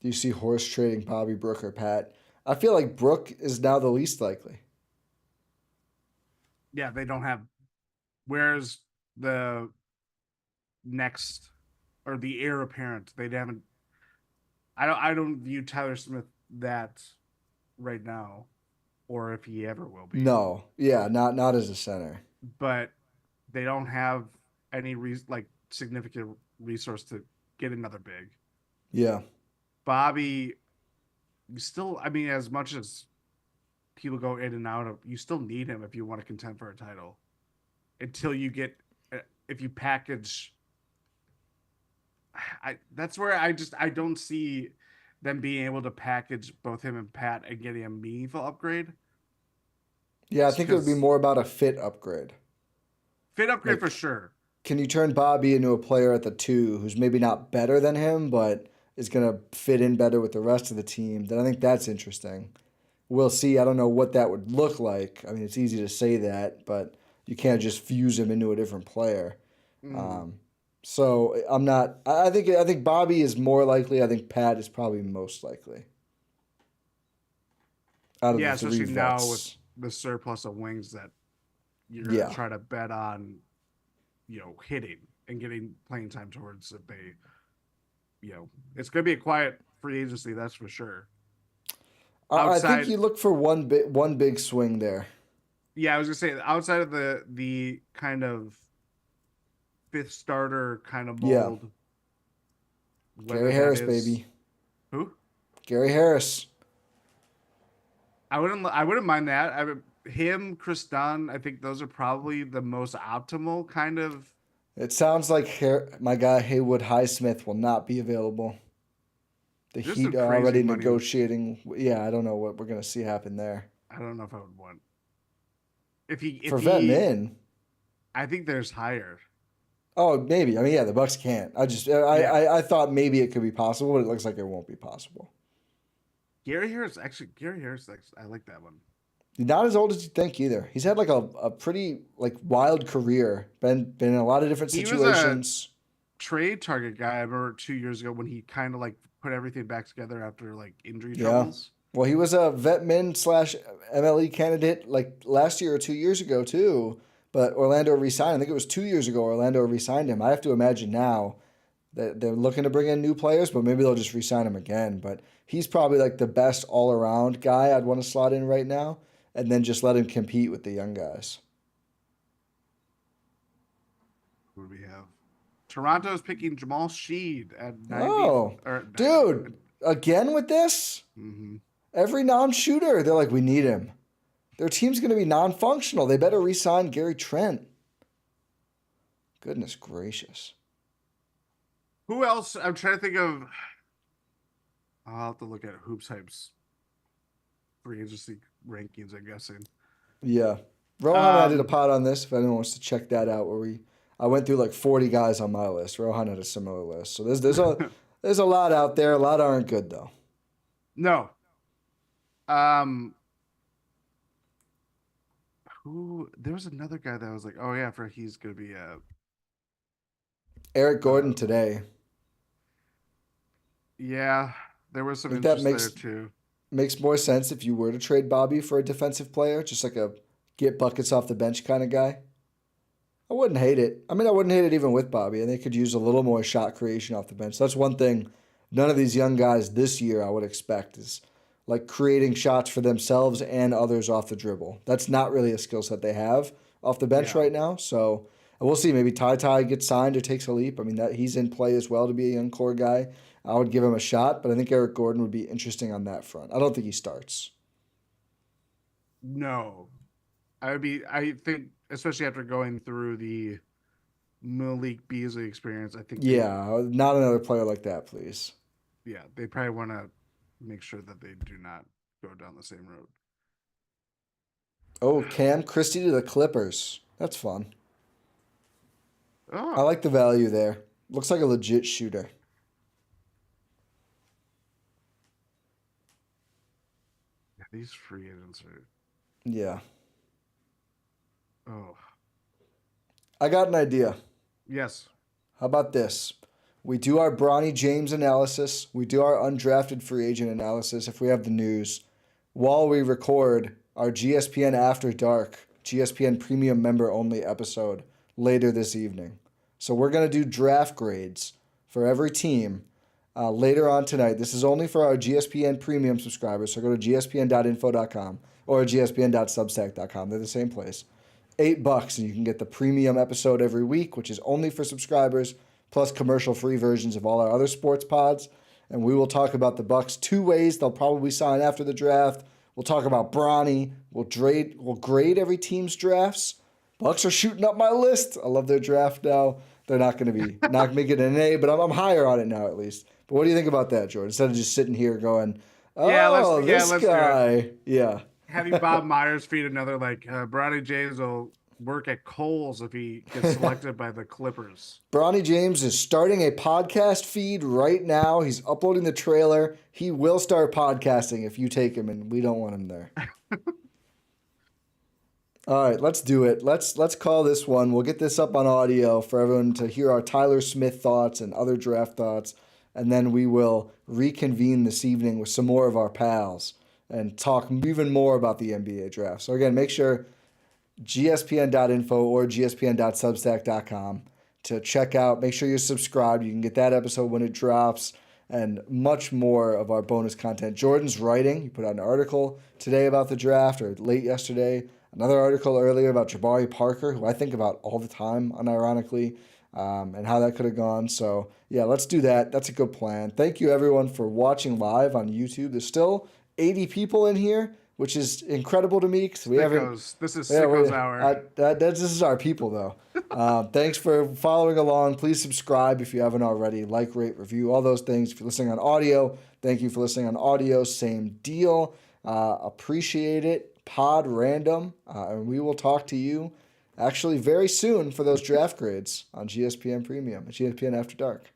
Do you see Horst trading Bobby, Brook, or Pat? I feel like Brook is now the least likely. Yeah, they don't have. Where's the next or the heir apparent? They haven't. I don't view Tyler Smith that right now, or if he ever will be. No, yeah, not as a center. But they don't have any like significant resource to get another big. Yeah, Bobby, you still. I mean, as much as people go in and out of, you still need him if you want to contend for a title. Until you get, if you package, that's where I don't see them being able to package both him and Pat and getting a meaningful upgrade. yeah. I think it would be Because more about a fit upgrade. fit upgrade for Like, sure. can you turn Bobby into a player at the two who's maybe not better than him, but is going to fit in better with the rest of the team? Then I think that's interesting. We'll see. I don't know what that would look like. I mean, it's easy to say that, but you can't just fuse him into a different player. Mm. Um, so I'm not. I think Bobby is more likely. I think Pat is probably most likely out of Yeah, the three especially now with vets. the surplus of wings that you're gonna Yeah, try to bet on, hitting and getting playing time towards if they, it's gonna be a quiet free agency, that's for sure. I think Outside, you look for one big swing there. yeah, I was gonna say outside of the kind of fifth starter kind of Yeah, mold, whether Gary that Harris, is baby. who Gary Harris. I wouldn't mind that. Him, Chris Dunn, I think those are probably the most optimal kind of. It sounds like my guy Haywood Highsmith will not be available. The There's Heat some are crazy already money. negotiating. Yeah, I don't know what we're gonna see happen there. I don't know if I would want if he For if vet he. min, I think there's higher. oh maybe. I mean, yeah, the Bucks can't. I just I, Yeah, I I thought maybe it could be possible, but it looks like it won't be possible. Gary Harris. I like that one. He's not as old as you think either. He's had like a pretty like wild career. Been in a lot of different He was a situations. trade target guy. I remember 2 years ago when he kind of like put everything back together after like injury Yeah. troubles. Well, he was a vet min slash MLE candidate like last year or 2 years ago too. But Orlando resigned. I think it was 2 years ago. Orlando resigned him. I have to imagine now that they're looking to bring in new players, but maybe they'll just resign him again. But he's probably like the best all around guy I'd want to slot in right now, and then just let him compete with the young guys. Who do we have? Toronto's picking Jamal Sheed at 90 Oh, or 90. dude, again with this? Mm-hmm. Every non-shooter, they're like, we need him. Their team's going to be non-functional. They better re-sign Gary Trent. Goodness gracious. Who else? I'm trying to think of. I'll have to look at Hoops Hype's free agency rankings. I'm guessing. Yeah. Rohan and I did a Um, pod on this if anyone wants to check that out where I went through like 40 guys on my list. Rohan had a similar list. So there's a lot out there. A lot aren't good though. no. Um, who? There was another guy that was like, oh yeah, for he's gonna be a. Eric Gordon Uh, today. yeah. There was I some think that interest there makes too. makes more sense if you were to trade Bobby for a defensive player, just like a get buckets off the bench kind of guy. I wouldn't hate it. I mean, I wouldn't hate it even with Bobby, and they could use a little more shot creation off the bench. That's one thing none of these young guys this year I would expect is like creating shots for themselves and others off the dribble. That's not really a skill set they have off the bench Yeah. right now. So we'll see. Maybe Ty gets signed or takes a leap. I mean, that he's in play as well to be a young core guy. I would give him a shot, but I think Eric Gordon would be interesting on that front. I don't think he starts. No, I think, especially after going through the Malik Beasley experience, I think Yeah, not another player like that, please. they probably want to make sure that they do not go down the same road. Oh, Cam Christie to the Clippers. That's fun. I Oh, like the value there. Looks like a legit shooter. yeah, these free agents are. Yeah. Oh, I got an idea. yes. How about this? We do our Bronny James analysis. We do our undrafted free agent analysis if we have the news while we record our GSPN After Dark, GSPN Premium Member Only episode later this evening. So we're going to do draft grades for every team later on tonight. This is only for our GSPN Premium subscribers. So go to gspn.info.com or gspn.substack.com. They're the same place. $8 and you can get the premium episode every week, which is only for subscribers, plus commercial-free versions of all our other sports pods. And we will talk about the Bucks two ways they'll probably sign after the draft. We'll talk about Bronny. We'll grade every team's drafts. Bucks are shooting up my list. I love their draft now. They're not going to be not making an A, but I'm higher on it now at least. But what do you think about that, Jordan? Instead of just sitting here going, "Oh, this let's guy," yeah. having Bob Myers feed another Bronny James will work at Kohl's if he gets selected by the Clippers. Bronny James is starting a podcast feed right now. He's uploading the trailer. He will start podcasting if you take him, and we don't want him there. All right, let's do it. Let's call this one. We'll get this up on audio for everyone to hear our Tyler Smith thoughts and other draft thoughts, and then we will reconvene this evening with some more of our pals and talk even more about the NBA draft. So again, make sure gspn.info or gspn.substack.com to check out. Make sure you're subscribed. You can get that episode when it drops and much more of our bonus content. Jordan's writing. He put out an article today about the draft or late yesterday. Another article earlier about Jabari Parker, who I think about all the time, unironically, and how that could have gone. So, yeah, let's do that. That's a good plan. Thank you, everyone, for watching live on YouTube. There's still 80 people in here, which is incredible to me because we haven't. This is Sickos Hour. This is our people, though. Thanks for following along. Please subscribe if you haven't already. Like, rate, review, all those things. If you're listening on audio, thank you for listening on audio. Same deal. Appreciate it. Pod random. And we will talk to you actually very soon for those draft grades on GSPN Premium, GSPN After Dark.